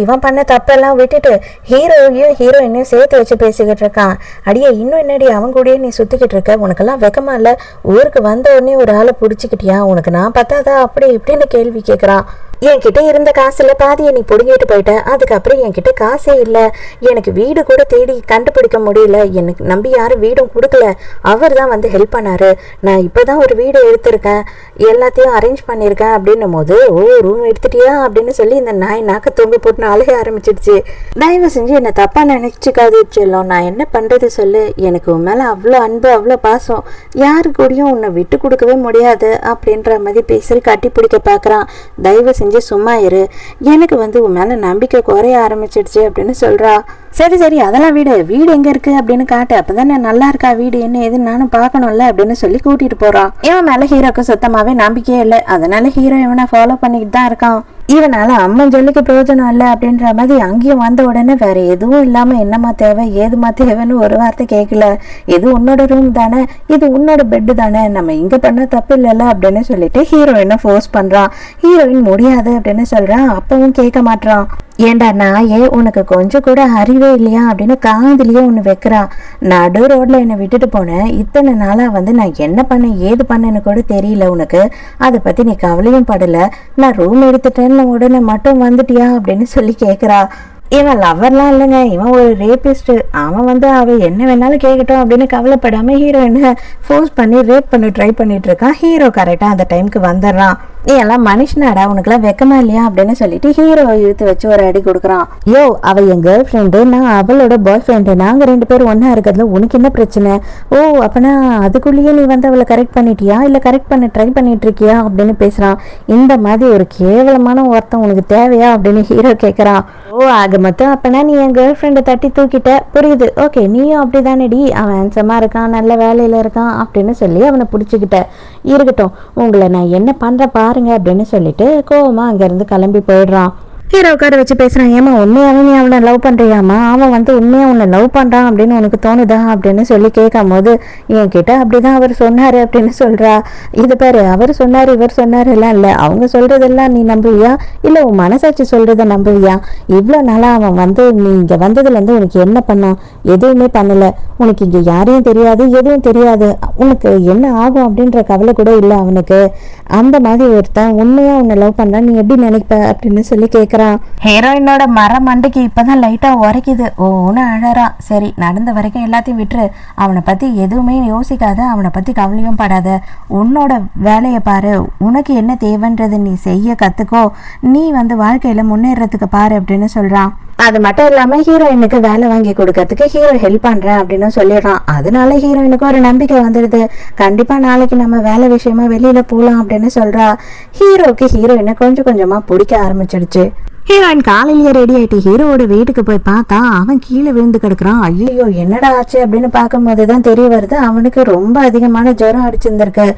இவன் பண்ண தப்பெல்லாம் விட்டுட்டு ஹீரோவையும் ஹீரோயினையும் சேர்த்து வச்சு பேசிக்கிட்டு இருக்கான். அடியே இன்னும் என்னடி அவன் கூடயே நீ சுத்திக்கிட்டு இருக்க, உனக்கெல்லாம் வெக்கமா இல்ல, ஊருக்கு வந்த உடனே ஒரு ஆளை பிடிச்சிக்கிட்டியா, உனக்கு நான் பத்தாதா அப்படி இப்படின்னு கேள்வி கேட்கறான். என்கிட்ட இருந்த காசுல பாதியை நீ பிடுங்கிட்டு போயிட்ட, அதுக்கப்புறம் என்கிட்ட காசே இல்லை, எனக்கு வீடு கூட தேடி கண்டுபிடிக்க முடியல, எனக்கு நம்பி யாரும் வீடும் கொடுக்கல, அவர் தான் வந்து ஹெல்ப் பண்ணாரு, நான் இப்பதான் ஒரு வீடு எடுத்திருக்கேன், எல்லாத்தையும் அரேஞ்ச் பண்ணியிருக்கேன் அப்படின்னும் போது ஓ ரூம் எடுத்துட்டியா அப்படின்னு சொல்லி இந்த நாய் நாக்க தொங்க போட்டு அழுக ஆரம்பிச்சிடுச்சு. தயவு செஞ்சு என்னை தப்பா நினைச்சுக்காது செல்லம், நான் என்ன பண்றது சொல்லு, எனக்கு உன் மேல அவ்வளோ அன்பு அவ்வளோ பாசம், யாரு கூடயும் உன்னை விட்டு கொடுக்கவே முடியாது அப்படின்ற மாதிரி பேசி கட்டி பிடிக்க பாக்குறான். தயவு செஞ்சு சும்மா இரு, எனக்கு வந்து உன் மேல நம்பிக்கை குறைய ஆரம்பிச்சிடுச்சு அப்படின்னு சொல்றா. சரி அதெல்லாம் வீடு எங்க இருக்கு அப்படின்னு காட்டு, அப்பதானே நல்லா இருக்கா வீடு என்ன ஏதுன்னு நானும் பாக்கணும்ல அப்படின்னு சொல்லி கூட்டிட்டு போறான். இவன் மேல ஹீரோக்கு சுத்தமாவே நம்பிக்கையே இல்லை, அதனால ஹீரோ இவனை ஃபாலோ பண்ணிக்கிட்டு தான் இருக்கான். இவனால அம்மன் சொல்லிக்கு பிரயோஜனம் இல்லை அப்படின்ற மாதிரி அங்கேயும் வந்த உடனே வேற எதுவும் இல்லாம என்னமா தேவை ஏதுமா தேவைன்னு ஒரு வார்த்தை கேட்கல. இது உன்னோட ரூம் தானே, இது உன்னோட பெட்டு தானே, நம்ம இங்க பண்ண தப்பு இல்லைல்ல அப்படின்னு சொல்லிட்டு ஹீரோயினை ஃபோர்ஸ் பண்றான். ஹீரோயின் முடியாது அப்படின்னு சொல்றான். அப்பவும் கேட்க மாட்டான். ஏண்டா நாயே, உனக்கு கொஞ்சம் கூட அறிவே இல்லையா அப்படின்னு காதுலயே ஒன்று வைக்கிறா. நடு ரோட்ல என்னை விட்டுட்டு போனேன், இத்தனை நாளா வந்து நான் என்ன பண்ணேன் ஏது பண்ணேன்னு கூட தெரியல உனக்கு, அதை பத்தி நீ கவலையும் படல, நான் ரூம் எடுத்துட்டேன்னு உடனே மட்டும் வந்துட்டியா அப்படின்னு சொல்லி கேட்குறா. இவன் லவ்வர்லாம் இல்லைங்க, இவன் ஒரு ரேபிஸ்ட். அவன் வந்து அவ என்ன வேணாலும் கேட்கட்டும் அப்படின்னு கவலைப்படாம ஹீரோயினை ஃபோர்ஸ் பண்ணி ரேப் பண்ணி ட்ரை பண்ணிட்டு இருக்கான். ஹீரோ கரெக்டா அந்த டைமுக்கு வந்துடுறான். நீ எல்லாம் மனுஷனாடா, உனக்குலாம் வெக்கமா இல்லையா அப்படின்னு சொல்லிட்டு ஹீரோ இழுத்து வச்சு ஒரு அடி கொடுக்குறான். யோ, அவ என் கேர்ள் ஃப்ரெண்டு, நான் அவளோட பாய் ஃப்ரெண்டு, நாங்க 2 பேரும் ஒன்னா இருக்கிறதுல உனக்கு என்ன பிரச்சனை? ஓ அப்பனா அதுக்குள்ளேயே நீ வந்து அவளை கரெக்ட் பண்ணிட்டியா இல்ல கரெக்ட் பண்ண ட்ரை பண்ணிட்டு இருக்கியா அப்படின்னு பேசுறான். இந்த மாதிரி ஒரு கேவலமான ஒருத்தன் உனக்கு தேவையா அப்படின்னு ஹீரோ கேட்கறான். ஓ ஆக மொத்தம் அப்பனா நீ என் கேர்ள் ஃப்ரெண்டை தட்டி தூக்கிட்ட, புரியுது, ஓகே நீயும் அப்படிதானடி, அவன் ஹேண்ட்ஸமா இருக்கான் நல்ல வேலையில இருக்கான் அப்படின்னு சொல்லி அவனை பிடிச்சிக்கிட்ட, இருக்கட்டும் உங்களை நான் என்ன பண்ற பாருங்க அப்படின்னு சொல்லிட்டு கோவமா அங்க இருந்து கிளம்பி போயிடுறான். ஹீரோ உட்கார வச்சு பேசுறான். ஏமா உண்மையாவே நீ அவனை லவ் பண்றியாமா, அவன் வந்து உண்மையா உன்னை லவ் பண்றான் அப்படின்னு உனக்கு தோணுதா அப்படின்னு சொல்லி கேட்கும் போது என்கிட்ட அப்படிதான் அவர் சொன்னாரு அப்படின்னு சொல்றா. இது பாரு, அவர் சொன்னாரு இவர் சொன்னாரு எல்லாம் இல்ல, அவங்க சொல்றதெல்லாம் நீ நம்புவியா இல்ல உன் மனசாட்சி சொல்றத நம்புவியா? இவ்வளவு நாளா அவன் வந்து நீ இங்க வந்ததுல இருந்து உனக்கு என்ன பண்ணான்? எதுவுமே பண்ணல, உனக்கு இங்க யாரையும் தெரியாது எதுவும் தெரியாது, உனக்கு என்ன ஆகும் அப்படின்ற கவலை கூட இல்லை அவனுக்கு. அந்த மாதிரி ஒருத்தன் உண்மையா உன்னை லவ் பண்றான் நீ எப்படி நினைப்ப அப்படின்னு சொல்லி கேட்க கேட்குறான். ஹீரோயினோட மண்டைக்கு இப்பதான் லைட்டா உரைக்குது. ஒன்று அழறான். சரி, நடந்த வரைக்கும் எல்லாத்தையும் விட்டுரு, அவனை பத்தி எதுவுமே யோசிக்காத, அவனை பத்தி கவலையும் படாத, உன்னோட வேலையை பாரு, உனக்கு என்ன தேவைன்றது நீ செய்ய கத்துக்கோ, நீ வாழ்க்கையில முன்னேறதுக்கு பாரு அப்படின்னு சொல்றான். அது மட்டும் இல்லாம ஹீரோயினுக்கு வேலை வாங்கி கொடுக்கறதுக்கு ஹீரோ ஹெல்ப் பண்றேன் அப்படின்னு சொல்லிடுறான். அதனால ஹீரோயினுக்கு ஒரு நம்பிக்கை வந்துடுது. கண்டிப்பா நாளைக்கு நம்ம வேலை விஷயமா வெளியில போலாம் அப்படின்னு சொல்றா. ஹீரோக்கு ஹீரோயினை கொஞ்சம் கொஞ்சமா பிடிக்க ஆரம்பிச்சிடுச்சு. ஹீரோயின் காலையிலேயே ரெடி ஆயிட்டு ஹீரோவோட வீட்டுக்கு போய் பார்த்தா அவன் கீழே விழுந்து கிடக்குறான். ஐயோ என்னடா ஆச்சு அப்படின்னு பார்க்கும்போது தான் தெரிய வருது, அவனுக்கு ரொம்ப அதிகமான ஜுரம் அடிச்சிருந்திருக்கு.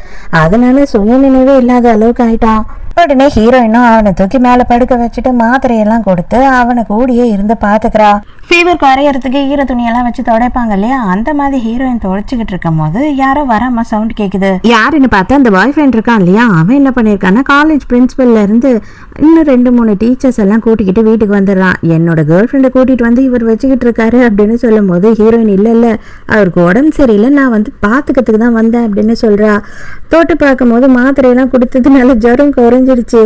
அதனால சுயநினைவே இல்லாத அளவுக்கு ஆயிட்டான். உடனே ஹீரோயினும் அவனை தூக்கி மேல படுக்க வச்சுட்டு மாத்திரையெல்லாம் கொடுத்து அவனை கூடியே இருந்து பாத்துக்கிறா. ஃபீவர் குறையறதுக்கு ஈர துணியெல்லாம் வச்சு துடைப்பாங்க இல்லையா, அந்த மாதிரி ஹீரோயின் துடைச்சிக்கிட்டு இருக்கும் போது யாரோ வராம சவுண்ட் கேக்குது. யாருன்னு பார்த்தா அந்த பாய் ஃப்ரெண்ட் இருக்கான் இல்லையா, அவன் என்ன பண்ணிருக்கான்னா காலேஜ் பிரின்சிபல்ல இருந்து இன்னும் 2-3 டீச்சர்ஸ் எல்லாம் கூட்டிக்கிட்டு வீட்டுக்கு வந்துடுறான். என்னோட கேர்ள் ஃப்ரெண்டை கூட்டிட்டு வந்து இவர் வச்சுக்கிட்டு இருக்காரு அப்படின்னு சொல்லும் போது ஹீரோயின் இல்ல அவருக்கு உடம்பு சரியில்லை, நான் பாத்துக்கிறதுக்கு தான் வந்தேன் அப்படின்னு சொல்றா. தொட்டு பார்க்கும் போது மாத்திரையெல்லாம் கொடுத்ததுனால ஜுரம் குறைஞ்சிருச்சு.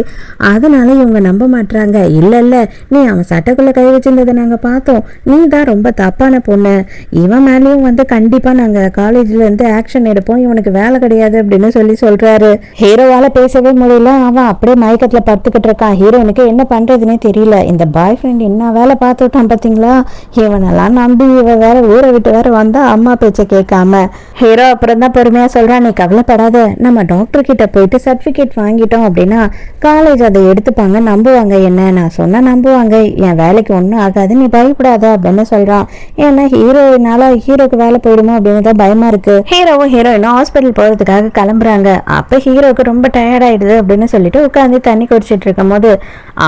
அதனால இவங்க நம்ப மாட்டாங்க. இல்ல நீ அவன் சட்டைக்குள்ள கை வச்சிருந்ததை நாங்க பார்த்தோம், நீ தான் ரொம்ப தப்பான பொண்ணு, இவன் மேலேயும் கண்டிப்பா நாங்க காலேஜ்ல இருந்து ஆக்ஷன் எடுப்போம், இவனுக்கு வேலை கிடையாது அப்படின்னு சொல்றாரு. ஹீரோவால பேசவே முடியல, அவன் அப்படியே மயக்கத்துல படுத்துக்கிட்டு இருக்கான். ஹீரோனுக்கு என்ன பண்றதுன்னே தெரியல. இந்த பாய் ஃப்ரெண்ட் என்ன வேலை பார்த்துட்டான் பாத்தீங்களா, இவனெல்லாம் நம்பி இவ வேற ஊரை விட்டு வேற வந்தா அம்மா பேச்ச கேட்காம. ஹீரோ அப்புறம் தான் பொறுமையா சொல்றான், நீ கவலைப்படாத, நம்ம டாக்டர் கிட்ட போயிட்டு சர்டிபிகேட் வாங்கிட்டோம் அப்படின்னா காலேஜ் அதை எடுத்துப்பாங்க, நம்புவாங்க, என்ன நான் சொன்னா நம்புவாங்க, என் வேலைக்கு ஒன்றும் ஆகாது, நீ பயப்படாத அப்படின்னு சொல்றான். ஏன்னா ஹீரோயினால ஹீரோக்கு வேலை போயிடுமோ அப்படின்னு தான் பயமா இருக்கு. ஹீரோவும் ஹீரோயினும் ஹாஸ்பிட்டல் போறதுக்காக கிளம்புறாங்க. அப்ப ஹீரோக்கு ரொம்ப டயர்ட் ஆயிடுது அப்படின்னு சொல்லிட்டு உட்காந்து தண்ணி குடிச்சிட்டு இருக்கும் போது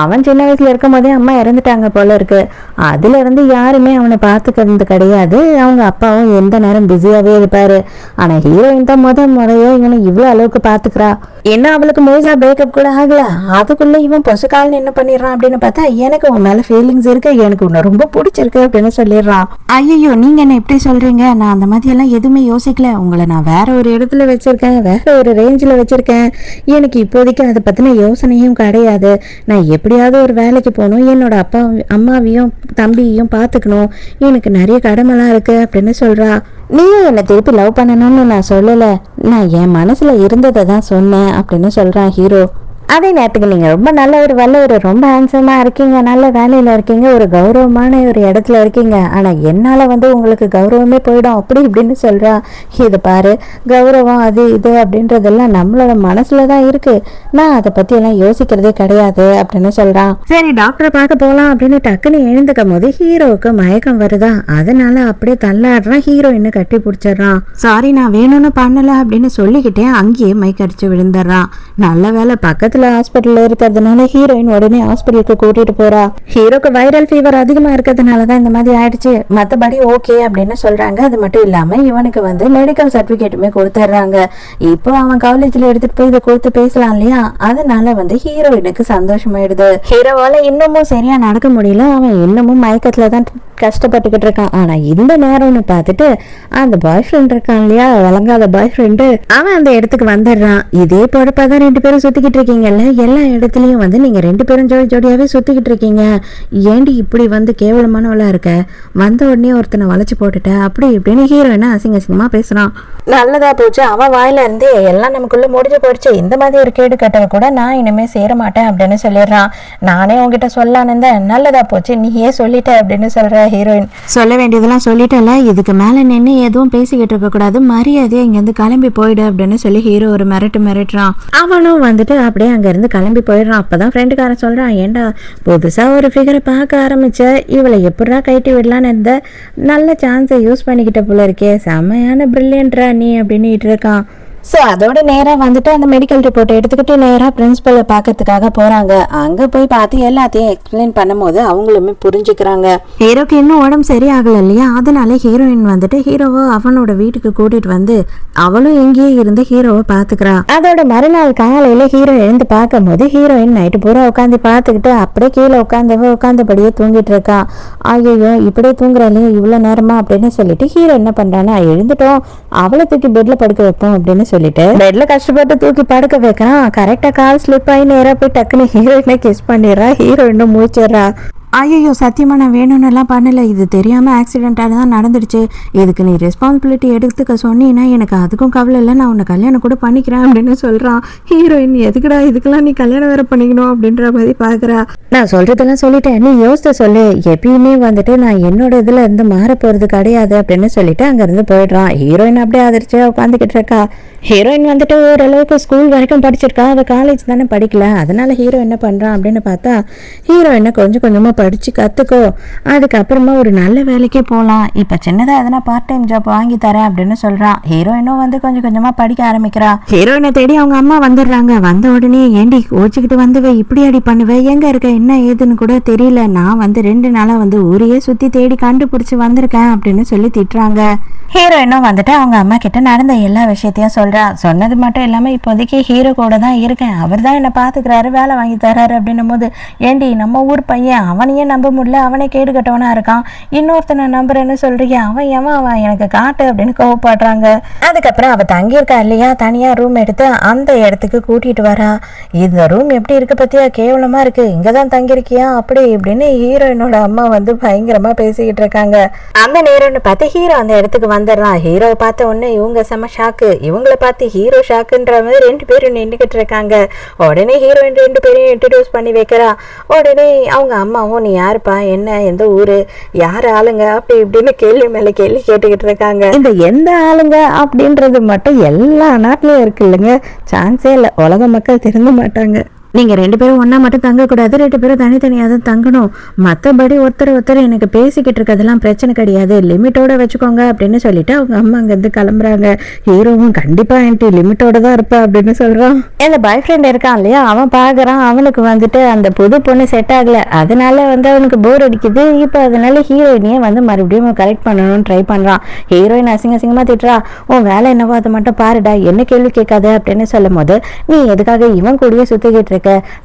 அவன் சின்ன வயசுல இருக்கும் போதே அம்மா இறந்துட்டாங்க போல இருக்கு. அதுல இருந்து யாருமே அவனை பார்த்துக்கிறது கிடையாது. அவங்க அப்பாவும் எந்த நேரம் பிஸியாவே இருப்பாரு. ஆனா ஹீரோயின் தான் முறையோ இவனை இவ்வளவு அளவுக்கு பாத்துக்கிறா. என்ன அவளுக்கு முழுசா பிரேக்கப் கூட ஆகல, அதுக்குள்ள இவன் பொசுக்கால்னு என்ன பண்ணிடுறான் அப்படின்னு பார்த்தா, எனக்கு உன் மேல ஃபீலிங்ஸ் இருக்கு, எனக்கு உன்னை ரொம்ப பிடிச்சிருக்கு அப்படின்னு சொல்லிடுறான். ஐயோ நீங்க என்ன எப்படி சொல்றீங்க, நான் அந்த மாதிரி எல்லாம் எதுவுமே யோசிக்கல, உங்களை நான் வேற ஒரு இடத்துல வச்சிருக்கேன், வேற ஒரு ரேஞ்சில் வச்சிருக்கேன், எனக்கு இப்போதைக்கு அதை பத்தின யோசனையும் கிடையாது, நான் எப்படியாவது ஒரு வேலைக்கு போகணும், என்னோட அம்மாவையும் தம்பியையும் பார்த்துக்கணும், எனக்கு நிறைய கடமைலாம் இருக்கு அப்படின்னு சொல்றா. நீயும் என்னை திருப்பி லவ் பண்ணணும்னு நான் சொல்லலை, நான் என் மனசுல இருந்ததை தான் சொன்னேன் அப்படின்னு சொல்றான் ஹீரோ. அதே நேரத்துக்கு நீங்க ரொம்ப நல்ல ஒரு ரொம்ப ஹேண்ட்ஸமா இருக்கீங்க, நல்ல வேலையில இருக்கீங்க, ஒரு கௌரவமான ஒரு இடத்துல இருக்கீங்க, ஆனா என்னால உங்களுக்கு கௌரவமே போயிடும் அப்படி இப்படின்னு சொல்றா. இது பாரு, கௌரவம் அது இது அப்படின்றதெல்லாம் நம்மளோட மனசுலதான் இருக்கு, நான் அதை பத்தி எல்லாம் யோசிக்கிறதே கிடையாது அப்படின்னு சொல்றான். சரி டாக்டரை பார்க்க போலாம் அப்படின்னு டக்குன்னு எழுந்துக்கும் போது ஹீரோவுக்கு மயக்கம் வருதா, அதனால அப்படியே தள்ளாடுறான். ஹீரோயின்னு கட்டி பிடிச்சிடுறான். சாரி நான் வேணும்னு பண்ணல அப்படின்னு சொல்லிக்கிட்டே அங்கேயே மயக்கடிச்சு விழுந்துடுறான். நல்ல வேலை பக்கத்துல ஹாஸ்பிட்டல்ல இருக்கிறதுனால ஹீரோயின் உடனே ஹாஸ்பிட்டலுக்கு கூட்டிட்டு போறா. ஹீரோக்கு வைரல் ஃபீவர் அதிகமா இருக்கிறதுனாலதான் இந்த மாதிரி ஆயிடுச்சு, மத்தபடி ஓகே அப்படின்னு சொல்றாங்க. அது மட்டும் இல்லாம இவனுக்கு மெடிக்கல் சர்டிபிகேட்டுமே கொடுத்துட்றாங்க. இப்போ அவன் காலேஜ்ல எடுத்துட்டு போய் இதை கொடுத்து பேசலாம் இல்லையா, அதனால ஹீரோயினுக்கு சந்தோஷமாயிடுது. ஹீரோவால இன்னமும் சரியா நடக்க முடியல, அவன் இன்னமும் மயக்கத்துலதான் கஷ்டப்பட்டுக்கிட்டு இருக்கான். ஆனா இந்த நேரம்னு பார்த்துட்டு அந்த பாய் ஃப்ரெண்ட் இருக்கான் இல்லையா, வழங்காத பாய் ஃப்ரெண்டு, அவன் அந்த இடத்துக்கு வந்துடுறான். இதே பொழப்பாதான் 2 பேரும் சுத்திக்கிட்டு இருக்கீங்க, எல்லா இடத்துலயும் நீங்க 2 பேரும் ஜோடியாவே சுத்திக்கிட்டு இருக்கீங்க, ஏண்டி இப்படி கேவலமானவளா இருக்க, வந்த உடனே ஒருத்தனை வளைச்சு போட்டுட்ட அப்படி இப்படின்னு ஹீரோயினா அசிங்கமா பேசுறான். நல்லதா போச்சு, அவன் வாயில இருந்து எல்லாம் நமக்குள்ள முடிஞ்சு போயிடுச்சு, இந்த மாதிரி ஒரு கேடு கட்டவ கூட நான் இனிமே சேர மாட்டேன் அப்படின்னு சொல்லிடுறான். நானே உங்ககிட்ட சொல்லான்னு இருந்தேன், நல்லதா போச்சு நீயே சொல்லிட்ட அப்படின்னு சொல்ற ஹீரோயின். சொல்ல வேண்டியதெல்லாம் சொல்லிட்டல, இதுக்கு மேல நின்று எதுவும் பேசிக்கிட்டு இருக்க கூடாது, மரியாதையா இங்க இருந்து கிளம்பி போயிடு அப்படின்னு சொல்லி ஹீரோ ஒரு மிரட்டுறான். அவனும் அப்படியே அங்க இருந்து கிளம்பி போயிடுறான். அப்பதான் ஃப்ரெண்டுக்காரன் சொல்றான், ஏண்டா புதுசா ஒரு ஃபிகரை பார்க்க ஆரம்பிச்ச, இவளை எப்படா கைட்டி விடலான்னு இருந்த, நல்ல சான்ஸை யூஸ் பண்ணிக்கிட்ட போல இருக்கே, செமையான பிரில்லியன்ட்ரா நீ அப்படின்னு இருக்கான். ஸோ அதோட நேராக அந்த மெடிக்கல் ரிப்போர்ட்டை எடுத்துக்கிட்டு நேராக பிரின்சிபலை பார்க்கறதுக்காக போகிறாங்க. அங்கே போய் பார்த்து எல்லாத்தையும் எக்ஸ்பிளைன் பண்ணும்போது அவங்களுமே புரிஞ்சுக்கிறாங்க. ஹீரோக்கு இன்னும் உடம்பு சரியாகலை இல்லையா, அதனால ஹீரோயின் ஹீரோவை அவனோட வீட்டுக்கு கூட்டிட்டு அவளும் எங்கேயே இருந்து ஹீரோவை பார்த்துக்கிறா. அதோட மறுநாள் காலையில் ஹீரோ எழுந்து பார்க்கும் போது ஹீரோயின் நைட்டு பூரா உட்காந்து பார்த்துக்கிட்டு அப்படியே கீழே உட்காந்தபடியே தூங்கிட்டு இருக்கா. ஐயோ இப்படியே தூங்குறாளே இவ்வளோ நேரமா அப்படின்னு சொல்லிட்டு ஹீரோ என்ன பண்ணுறான்னா, எழுந்துட்டோம் அவளை தூக்கி பெட்டில் படுக்க வைப்போம் அப்படின்னு சொல்லிட்டு பெட்ல கஷ்டப்பட்டு தூக்கி படுக்க வைக்கிறான். கரெக்டா கால் ஸ்லிப் ஆகி நேரா போய் டக்குன்னு ஹீரோயினை கிஸ் பண்ணிடுறா. ஹீரோயினும் மூச்சிடுறா. ஐயோ சத்தியமாக நான் வேணும்னுலாம் பண்ணலை, இது தெரியாமல் ஆக்சிடென்ட்டாக தான் நடந்துடுச்சு, இதுக்கு நீ ரெஸ்பான்சிபிலிட்டி எடுத்துக்க சொன்னீங்கன்னா எனக்கு அதுக்கும் கவலை இல்லை, நான் உன்னை கல்யாணம் கூட பண்ணிக்கிறேன் அப்படின்னு சொல்கிறான். ஹீரோயின் எதுக்குடா இதுக்கெல்லாம் நீ கல்யாணம் வேற பண்ணிக்கணும் அப்படின்ற மாதிரி பார்க்குறா. நான் சொல்கிறதெல்லாம் சொல்லிட்டேன், நீ யோசித்து சொல்லு, எப்பயுமே வந்துட்டு நான் என்னோட இதில் இருந்து மாற போகிறது கிடையாது அப்படின்னு சொல்லிட்டு அங்கேருந்து போயிடுறான். ஹீரோயின் அப்படியே அதிர்ச்சியாக உட்காந்துக்கிட்டு இருக்கா. ஹீரோயின் வந்துட்டு ஓரளவுக்கு ஸ்கூல் வரைக்கும் படிச்சிருக்கா, அவள் காலேஜ் தானே படிக்கல, அதனால ஹீரோ என்ன பண்ணுறான் அப்படின்னு பார்த்தா ஹீரோயினை கொஞ்சம் கொஞ்சமாக படிச்சு கத்துக்கோ, அதுக்கப்புறமா ஒரு நல்ல வேலைக்கே போகலாம், இப்ப சின்னதா எதனா பார்ட் டைம் ஜாப் வாங்கி தரேன் அப்படின்னு சொல்றான். ஹீரோயினும் வந்து கொஞ்சம் கொஞ்சமா படிக்க ஆரம்பிக்கிறா. ஹீரோயினை தேடி அவங்க அம்மா வந்துடுறாங்க. வந்த உடனே ஏண்டி கோச்சிக்கிட்டு வந்துவே, இப்படி அடி பண்ணுவே, எங்க இருக்க என்ன ஏதுன்னு கூட தெரியல, நான் வந்து 2 நாளா வந்து ஊரையே சுத்தி தேடி கண்டுபிடிச்சு வந்திருக்கேன் அப்படின்னு சொல்லி திட்டுறாங்க. ஹீரோயினும் வந்துட்டு அவங்க அம்மா கிட்ட நடந்த எல்லா விஷயத்தையும் சொல்றா. சொன்னது மட்டும் இல்லாம இப்போதைக்கு ஹீரோ கூட தான் இருக்கேன், அவர் தான் என்ன பாத்துக்கிறாரு, வேலை வாங்கி தர்றாரு அப்படின்னும் போது, ஏண்டி நம்ம ஊர் பையன், அவனையே நம்ப முடியல, அவனே கேடு கட்டவனா இருக்கான், இன்னொருத்தனை நம்புறேன்னு சொல்றீங்க, அவன் எனக்கு காட்டு அப்படின்னு கோவப்படுறாங்க. அதுக்கப்புறம் அவ தங்கியிருக்கா இல்லையா, தனியா ரூம் எடுத்து அந்த இடத்துக்கு கூட்டிட்டு வரா. இந்த ரூம் எப்படி இருக்கு பத்தியா, கேவலமா இருக்கு, இங்கதான் தங்கியிருக்கியா அப்படி இப்படின்னு ஹீரோயினோட அம்மா வந்து பயங்கரமா பேசிக்கிட்டு இருக்காங்க. அந்த நேரம்னு பார்த்து ஹீரோ அந்த இடத்துக்கு வந்துடுறான். ஹீரோவை பார்த்த உடனே இவங்க செம ஷாக்கு, இவங்களை பார்த்து ஹீரோ ஷாக்குன்ற மாதிரி 2 பேரும் நின்றுகிட்டு இருக்காங்க. உடனே ஹீரோயின் 2 பேரையும் இன்ட்ரடியூஸ் பண்ணி வைக்கிறா. உடனே அவங்க அம்மாவும், நீ யாருப்பா, என்ன, எந்த ஊரு, யார் ஆளுங்க அப்படி இப்படின்னு கேள்வி மேல கேள்வி கேட்டுக்கிட்டு இருக்காங்க. இந்த எந்த ஆளுங்க அப்படின்றது மட்டும் எல்லா நாட்டிலயும் இருக்கு இல்லைங்க, சான்ஸே இல்லை, உலக மக்கள் திருந்த மாட்டாங்க. நீங்கள் 2 பேரும் ஒன்றா மட்டும் தங்கக்கூடாது, 2 பேரும் தனித்தனியாக தான் தங்கணும், மற்றபடி ஒருத்தர் எனக்கு பேசிக்கிட்டு இருக்கிறதெல்லாம் பிரச்சனை கிடையாது, லிமிட்டோட வச்சுக்கோங்க அப்படின்னு சொல்லிட்டு அவங்க அம்மா அங்கேருந்து கிளம்புறாங்க. ஹீரோவும் கண்டிப்பாக ஆன்ட்டி லிமிட்டோட தான் இருப்பேன் அப்படின்னு சொல்கிறான். இந்த பாய் ஃப்ரெண்ட் இருக்கான் இல்லையா, அவன் பார்க்குறான், அவனுக்கு வந்துட்டு அந்த புது பொண்ணு செட் ஆகலை, அதனால வந்து அவனுக்கு போர் அடிக்குது. இப்போ அதனால ஹீரோயினையே வந்து மறுபடியும் கரெக்ட் பண்ணணும்னு ட்ரை பண்ணுறான். ஹீரோயின் அசிங்கமாக திட்டுறா, உன் வேலை என்னவோ அதை மட்டும் பாருடா, என்ன கேள்வி கேட்காது அப்படின்னு சொல்லும் போது, நீ எதுக்காக இவன் கூடயே சுற்றிக்கிட்டு இருக்க,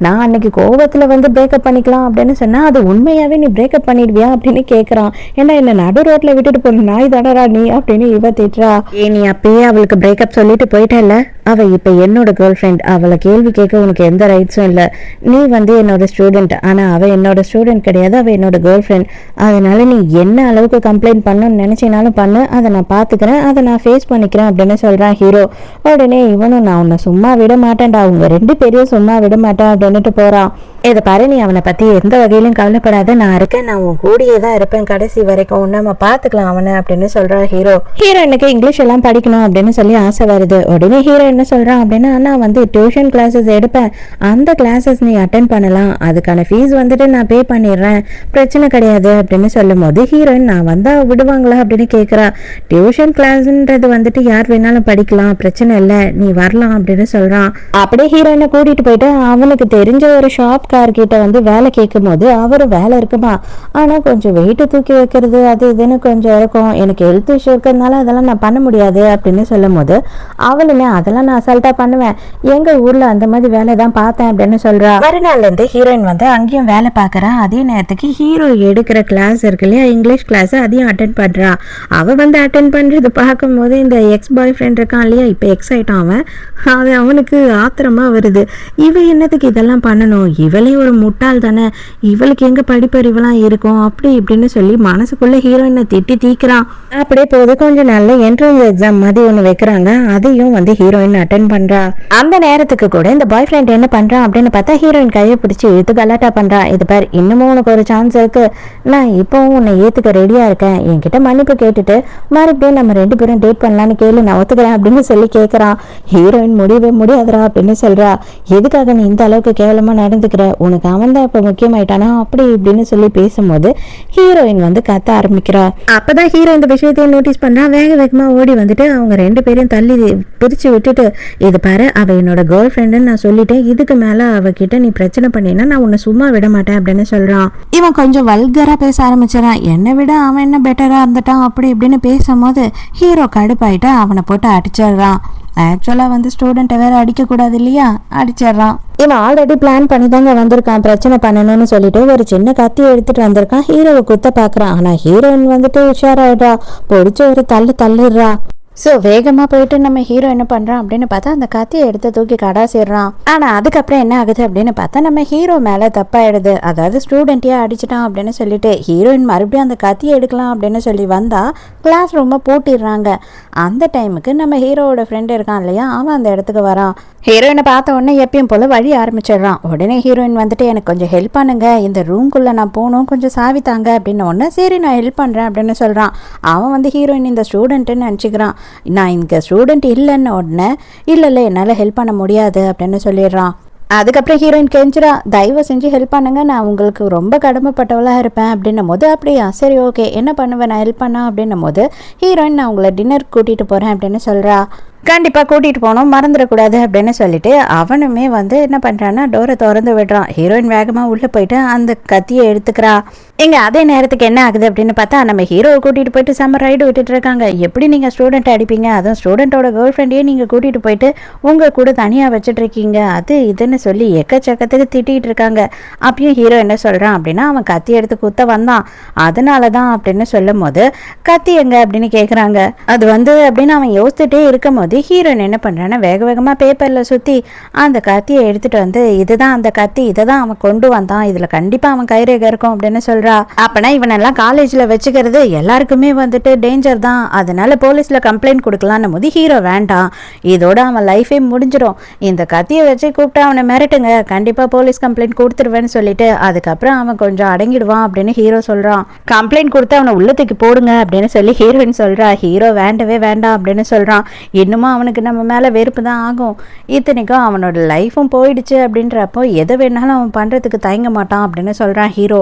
நான் அன்னைக்கு கோபத்துல வந்து பிரேக்கப் பண்ணிக்கலாம் அப்படின்னு சொன்னா அது உண்மையாவே நீ பிரேக்கப் பண்ணிடுவியா அப்படின்னு கேக்குறான். ஏன்னா என்ன நடு ரோட்ல விட்டுட்டு போன நாய் தடரா நீ அப்படின்னு இவ திட்டுறா. நீ அப்பயே அவளுக்கு பிரேக்கப் சொல்லிட்டு போயிட்டல, அவ இப்ப என்னோட கேர்ள் ஃப்ரெண்ட், அவளை கேள்வி கேட்க உனக்கு எந்த ரைட்ஸும் இல்லை, நீ வந்து என்னோட ஸ்டூடெண்ட், ஆனா அவ என்னோட ஸ்டூடெண்ட் கிடையாது, அவ என்னோட கேர்ள் ஃப்ரெண்ட், அதனால நீ என்ன அளவுக்கு கம்ப்ளைண்ட் பண்ணணும்னு நினைச்சினாலும் பண்ணு, அதை நான் பாத்துக்கிறேன், அதை நான் ஃபேஸ் பண்ணிக்கிறேன் அப்படின்னு சொல்றான் ஹீரோ. உடனே இவனும், நான் உன்னை சும்மா விட மாட்டேன்டா, அவங்க 2 பேரையும் சும்மா விட மாட்டேன் அப்படின்னுட்டு போறான். இதை பாரு, நீ அவனை பத்தி எந்த வகையிலும் கவலைப்படாத, நான் இருக்கேன், நான் உன் கூடியே தான் இருப்பேன் கடைசி வரைக்கும், நம்ம பாத்துக்கலாம் அவனை அப்படின்னு சொல்றான் ஹீரோ. ஹீரோ எனக்கு இங்கிலீஷ் எல்லாம் படிக்கணும் அப்படின்னு சொல்லி ஆசை வருது. உடனே ஹீரோ என்ன சொல்றான் அப்படின்னா, நான் வந்து டியூஷன் கிளாஸஸ் எடுப்பேன், அந்த கிளாஸஸ் நீ அட்டென்ட் பண்ணலாம், அதுக்கான ஃபீஸ் வந்துட்டு நான் பே பண்ணிடுறேன், பிரச்சனை கிடையாது அப்படின்னு சொல்லும் போது ஹீரோயின், நான் வந்தா விடுவாங்களா அப்படின்னு கேட்குறா. டியூஷன் கிளாஸ்ன்றது வந்துட்டு யார் வேணாலும் படிக்கலாம், பிரச்சனை இல்லை, நீ வரலாம் அப்படின்னு சொல்றான். அப்படியே ஹீரோயினை கூட்டிட்டு போயிட்டு அவனுக்கு தெரிஞ்ச ஒரு ஷாப் கார்கிட்ட வந்து வேலை கேட்கும் போது, அவரு வேலை இருக்குமா, ஆனா கொஞ்சம் வெயிட்டு தூக்கி வைக்கிறது அது இதுன்னு கொஞ்சம் இருக்கும், எனக்கு ஹெல்த் இஷ்யூ இருக்கிறதுனால அதெல்லாம் நான் பண்ண முடியாது அப்படின்னு சொல்லும் போது அவளுமே, அதெல்லாம் நான் அசால்ட்டா பண்ணுவேன், எங்க ஊர்ல அந்த மாதிரி வேலை தான் பார்த்தேன் அப்படின்னு சொல்றா. மறுநாள்ல இருந்து ஹீரோயின் வந்து அங்கேயும் வேலை பார்க்கறா. அதே நேரத்துக்கு ஹீரோ எடுக்கிற கிளாஸ் இருக்கு இல்லையா, இங்கிலீஷ் கிளாஸ், அதையும் அட்டென்ட் பண்றா. அவ வந்து அட்டென்ட் பண்றது பார்க்கும் போது இந்த எக்ஸ் பாய் ஃப்ரெண்ட் இருக்கான் இல்லையா, இப்ப எக்ஸ் ஆயிட்டான் அவன், அவனுக்கு ஆத்திரமா வருது. இவ என்னத்துக்கு இதெல்லாம் பண்ணணும், இவளே ஒரு முட்டாள் தானே, இவளுக்கு எங்க படிப்பறிவெல்லாம் இருக்கும் அப்படி இப்படின்னு சொல்லி மனசுக்குள்ள ஹீரோயினை திட்டி தீக்கிறான். அப்படியே போது கொஞ்ச நாள்ல என்ட்ரன்ஸ் எக்ஸாம் மாதிரி ஒண்ணு வைக்கிறாங்க, அதையும் வந்து ஹீரோயின் அட்டென்ட் பண்றா. அந்த நேரத்துக்கு கூட இந்த பாய் ஃப்ரெண்ட் என்ன பண்றான் அப்படின்னு பார்த்தா, ஹீரோயின் கையை பிடிச்சி இழுத்து கலாட்டா பண்றா. இது பார், இன்னமும் உனக்கு ஒரு சான்ஸ் இருக்கு, நான் இப்பவும் உன்னை ஏத்துக்க ரெடியா இருக்கேன், என்கிட்ட மன்னிப்பு கேட்டுட்டு மறுபடியும் நம்ம 2 பேரும் டேட் பண்ணலான்னு கேளு, நான் ஒத்துக்கிறேன் அப்படின்னு சொல்லி கேட்கறான். ஹீரோயின் முடியவே முடியாதுரா அப்படின்னு சொல்றா. எதுக்காக நீ இந்த அளவுக்கு கேவலமா நடந்துக்கிற, உனக்கு அவன் தான் இப்ப முக்கியமாயிட்டானா அப்படி இப்படின்னு சொல்லி பேசும்போது ஹீரோயின் வந்து கத்த ஆரம்பிக்கிறா. அப்பதான் ஹீரோ இந்த விஷயத்தையும் நோட்டீஸ் பண்றா. வேக வேகமா ஓடி வந்துட்டு அவங்க 2 பேரையும் தள்ளி பிரிச்சு விட்டுட்டு, இது பாரு, அவ என்னோட கேர்ள் ஃப்ரெண்டுன்னு நான் சொல்லிட்டேன், இதுக்கு மேல அவகிட்ட நீ பிரச்சனை பண்ணினா நான் உன்னை சும்மா விட மாட்டேன் அப்படின்னு சொல்றான். இவன் கொஞ்சம் வல்கரா பேச ஆரம்பிச்சிடான். என்னை விட அவன் என்ன பெட்டரா இருந்துட்டான் அப்படி இப்படின்னு பேசும்போது ஹீரோ கடுப்பாயிட்டு அவனை போட்டு அடிச்சிடுறான். ஆக்சுவலா வந்து ஸ்டூடெண்ட்டை வேற அடிக்க கூடாது இல்லையா, அடிச்சிடறான். இவன் ஆல்ரெடி பிளான் பண்ணி தாங்க வந்திருக்கான், பிரச்சனை பண்ணணும்னு சொல்லிட்டு ஒரு சின்ன கத்தி எடுத்துட்டு வந்திருக்கான். ஹீரோவை குத்த பாக்குறான். ஆனா ஹீரோயின் வந்துட்டு உஷாராயிடுறா, பொடிச்ச ஒரு தள்ளுடுறா. ஸோ வேகமாக போயிட்டு நம்ம ஹீரோ என்ன பண்ணுறான் அப்படின்னு பார்த்தா அந்த கத்தியை எடுத்து தூக்கி கடாசிடுறான். ஆனால் அதுக்கப்புறம் என்ன ஆகுது அப்படின்னு பார்த்தா நம்ம ஹீரோ மேலே தப்பாயிடுது. அதாவது ஸ்டூடெண்ட்டையே அடிச்சிட்டான் அப்படின்னு சொல்லிட்டு ஹீரோயின் மறுபடியும் அந்த கத்தியை எடுக்கலாம் அப்படின்னு சொல்லி வந்தால் கிளாஸ் ரூமை பூட்டிடுறாங்க. அந்த டைமுக்கு நம்ம ஹீரோவோட ஃப்ரெண்டு இருக்கான் இல்லையா, அவன் அந்த இடத்துக்கு வரான். ஹீரோயினை பார்த்த உடனே எப்பயும் போல் வழி ஆரம்பிச்சிடுறான். உடனே ஹீரோயின் வந்துட்டு எனக்கு கொஞ்சம் ஹெல்ப் பண்ணுங்க, இந்த ரூம்குள்ளே நான் போகணும், கொஞ்சம் சாவி தாங்க அப்படின்னு ஒன்று. சரி நான் ஹெல்ப் பண்ணுறேன் அப்படின்னு சொல்கிறான். அவன் வந்து ஹீரோயின் இந்த ஸ்டூடெண்ட்டுன்னு நினச்சிக்கிறான். நான் இங்கே ஸ்டூடெண்ட் இல்லைன்னு உடனே இல்லை என்னால் ஹெல்ப் பண்ண முடியாது அப்படின்னு சொல்லிடுறான். அதுக்கப்புறம் ஹீரோயின் கெஞ்சிரா, தயவு செஞ்சு ஹெல்ப் பண்ணுங்க, நான் உங்களுக்கு ரொம்ப கடமைப்பட்டவளாக இருப்பேன் அப்படின்னும் போது அப்படியா சரி ஓகே என்ன பண்ணுவேன் நான் ஹெல்ப் பண்ணா அப்படின்னும் போது ஹீரோயின் நான் உங்களை டின்னர் கூட்டிகிட்டு போகிறேன் அப்படின்னு சொல்கிறா. கண்டிப்பாக கூட்டிகிட்டு போகணும் மறந்துடக்கூடாது அப்படின்னு சொல்லிட்டு அவனுமே வந்து என்ன பண்ணுறான்னா டோரை திறந்து விடுறான். ஹீரோயின் வேகமாக உள்ளே போயிட்டு அந்த கத்தியை எடுத்துக்கிறா. இங்கே அதே நேரத்துக்கு என்ன ஆகுது அப்படின்னு பார்த்தா நம்ம ஹீரோவை கூட்டிகிட்டு போயிட்டு செம்ம ரைடு விட்டுட்டு இருக்காங்க. எப்படி நீங்கள் ஸ்டூடெண்ட் அடிப்பீங்க, அதுவும் ஸ்டூடெண்ட்டோட கேர்ள் ஃப்ரெண்டையே நீங்கள் கூட்டிகிட்டு போயிட்டு உங்கள் கூட தனியாக வச்சுட்ருக்கீங்க, அது இதுன்னு சொல்லி எக்கச்சக்கத்துக்கு திட்டிகிட்டு இருக்காங்க. அப்பயும் ஹீரோ என்ன சொல்கிறான் அப்படின்னா அவன் கத்தி எடுத்து குத்த வந்தான் அதனால தான் அப்படின்னு சொல்லும் போது கத்தி எங்க அப்படின்னு கேட்குறாங்க. அது வந்து அப்படின்னு அவன் யோசிச்சுட்டே இருக்கும் போது ஹீரோயின் என்ன பண்ணுறான்னா வேக வேகமாக பேப்பரில் சுற்றி அந்த கத்தியை எடுத்துகிட்டு வந்து இதுதான் அந்த கத்தி, இதை தான் அவன் கொண்டு வந்தான், இதில் கண்டிப்பாக அவன் கைரேகை இருக்கும் அப்படின்னு சொல்கிறா. அப்போனா இவனெல்லாம் காலேஜில் வச்சுக்கிறது எல்லாருக்குமே வந்துட்டு டேஞ்சர் தான், அதனால போலீஸில் கம்ப்ளைண்ட் கொடுக்கலான்னு போது ஹீரோ வேண்டாம், இதோட அவன் லைஃபே முடிஞ்சிடும், இந்த கத்தியை வச்சு கூப்பிட்டு அவனை மிரட்டுங்க, கண்டிப்பாக போலீஸ் கம்ப்ளைண்ட் கொடுத்துருவேன்னு சொல்லிட்டு அதுக்கப்புறம் அவன் கொஞ்சம் அடங்கிடுவான் அப்படின்னு ஹீரோ சொல்கிறான். கம்ப்ளைண்ட் கொடுத்து அவனை உள்ளத்துக்கு போடுங்க அப்படின்னு சொல்லி ஹீரோயின் சொல்கிறா. ஹீரோ வேண்டவே வேண்டாம் அப்படின்னு சொல்கிறான். இன்னும் அவனுக்கு நம்ம மேலே வெறுப்பு தான் ஆகும். இத்தனைக்கும் அவனோட லைஃப்பும் போயிடுச்சு அப்படின்றப்போ எதை வேணாலும் அவன் பண்ணுறதுக்கு தயங்க மாட்டான் அப்படின்னு சொல்கிறான் ஹீரோ.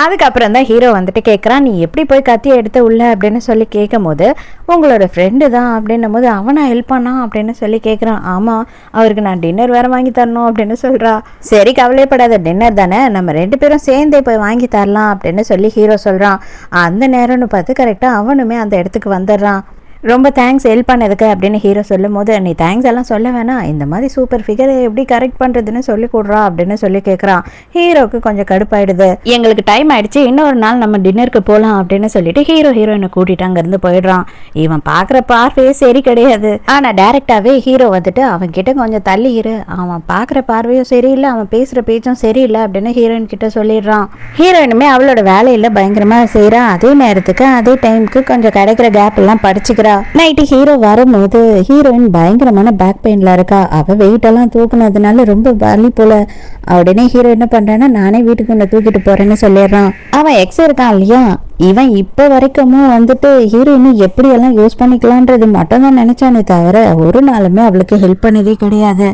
அதுக்கப்புறம் தான் ஹீரோ வந்துட்டு கேட்குறான், நீ எப்படி போய் கத்தியை எடுத்து உள்ள அப்படின்னு சொல்லி கேட்கும் போது உங்களோட ஃப்ரெண்டு தான் அப்படின்னும் போது அவனை ஹெல்ப் பண்ணான் அப்படின்னு சொல்லி கேட்குறான். ஆமாம் அவருக்கு நான் டின்னர் வேறு வாங்கி தரணும் அப்படின்னு சொல்கிறா. சரி கவலைப்படாத, டின்னர் தானே, நம்ம 2 பேரும் சேர்ந்தே போய் வாங்கி தரலாம் அப்படின்னு சொல்லி ஹீரோ சொல்கிறான். அந்த நேரம்னு பார்த்து கரெக்டாக அவனுமே அந்த இடத்துக்கு வந்துடுறான். ரொம்ப தேங்க்ஸ் ஹெல்ப் பண்ணதுக்கு அப்படின்னு ஹீரோ சொல்லும் போது நீ தேங்க்ஸ் எல்லாம் சொல்ல வேணாம், இந்த மாதிரி சூப்பர் ஃபிகரை எப்படி கரெக்ட் பண்ணுறதுன்னு சொல்லி கொடுறா அப்படின்னு சொல்லி கேட்குறான். ஹீரோவுக்கு கொஞ்சம் கடுப்பாயிடுது. எங்களுக்கு டைம் ஆயிடுச்சு, இன்னொரு நாள் நம்ம டின்னருக்கு போகலாம் அப்படின்னு சொல்லிட்டு ஹீரோயினை கூட்டிட்டு அங்கேருந்து போயிடுறான். இவன் பார்க்குற பார்வையே சரி கிடையாது. ஆனால் டைரெக்டாகவே ஹீரோ வந்துட்டு அவன் கிட்ட கொஞ்சம் தள்ளி இரு, அவன் பார்க்குற பார்வையும் சரியில்லை, அவன் பேசுகிற பேச்சும் சரியில்லை அப்படின்னு ஹீரோயின் கிட்ட சொல்லிடுறான். ஹீரோயினுமே அவளோட வேலையில் பயங்கரமாக செய்கிறா. அதே நேரத்துக்கு அதே டைமுக்கு கொஞ்சம் கிடைக்கிற கேப் எல்லாம் படிச்சுக்கிறா. நைட்டு ஹீரோ வரும்போது ஹீரோயின் பயங்கரமான பேக் பெயின்ல இருக்கா. அவ வெயிட் எல்லாம் தூக்குனதுனால ரொம்ப வலி போல. உடனே ஹீரோ என்ன பண்றான்னா நானே வீட்டுக்கு உன்னை தூக்கிட்டு போறேன்னு சொல்லிடுறான். அவன் எக்ஸ் இருக்கான் இல்லையா, இவன் இப்போ வரைக்கும் வந்துட்டு ஹீரோயின் எப்படியெல்லாம் யூஸ் பண்ணிக்கலான்றது மட்டும் தான் நினைச்சானே தவிர ஒரு நாளுமே அவளுக்கு ஹெல்ப் பண்ணதே கிடையாது.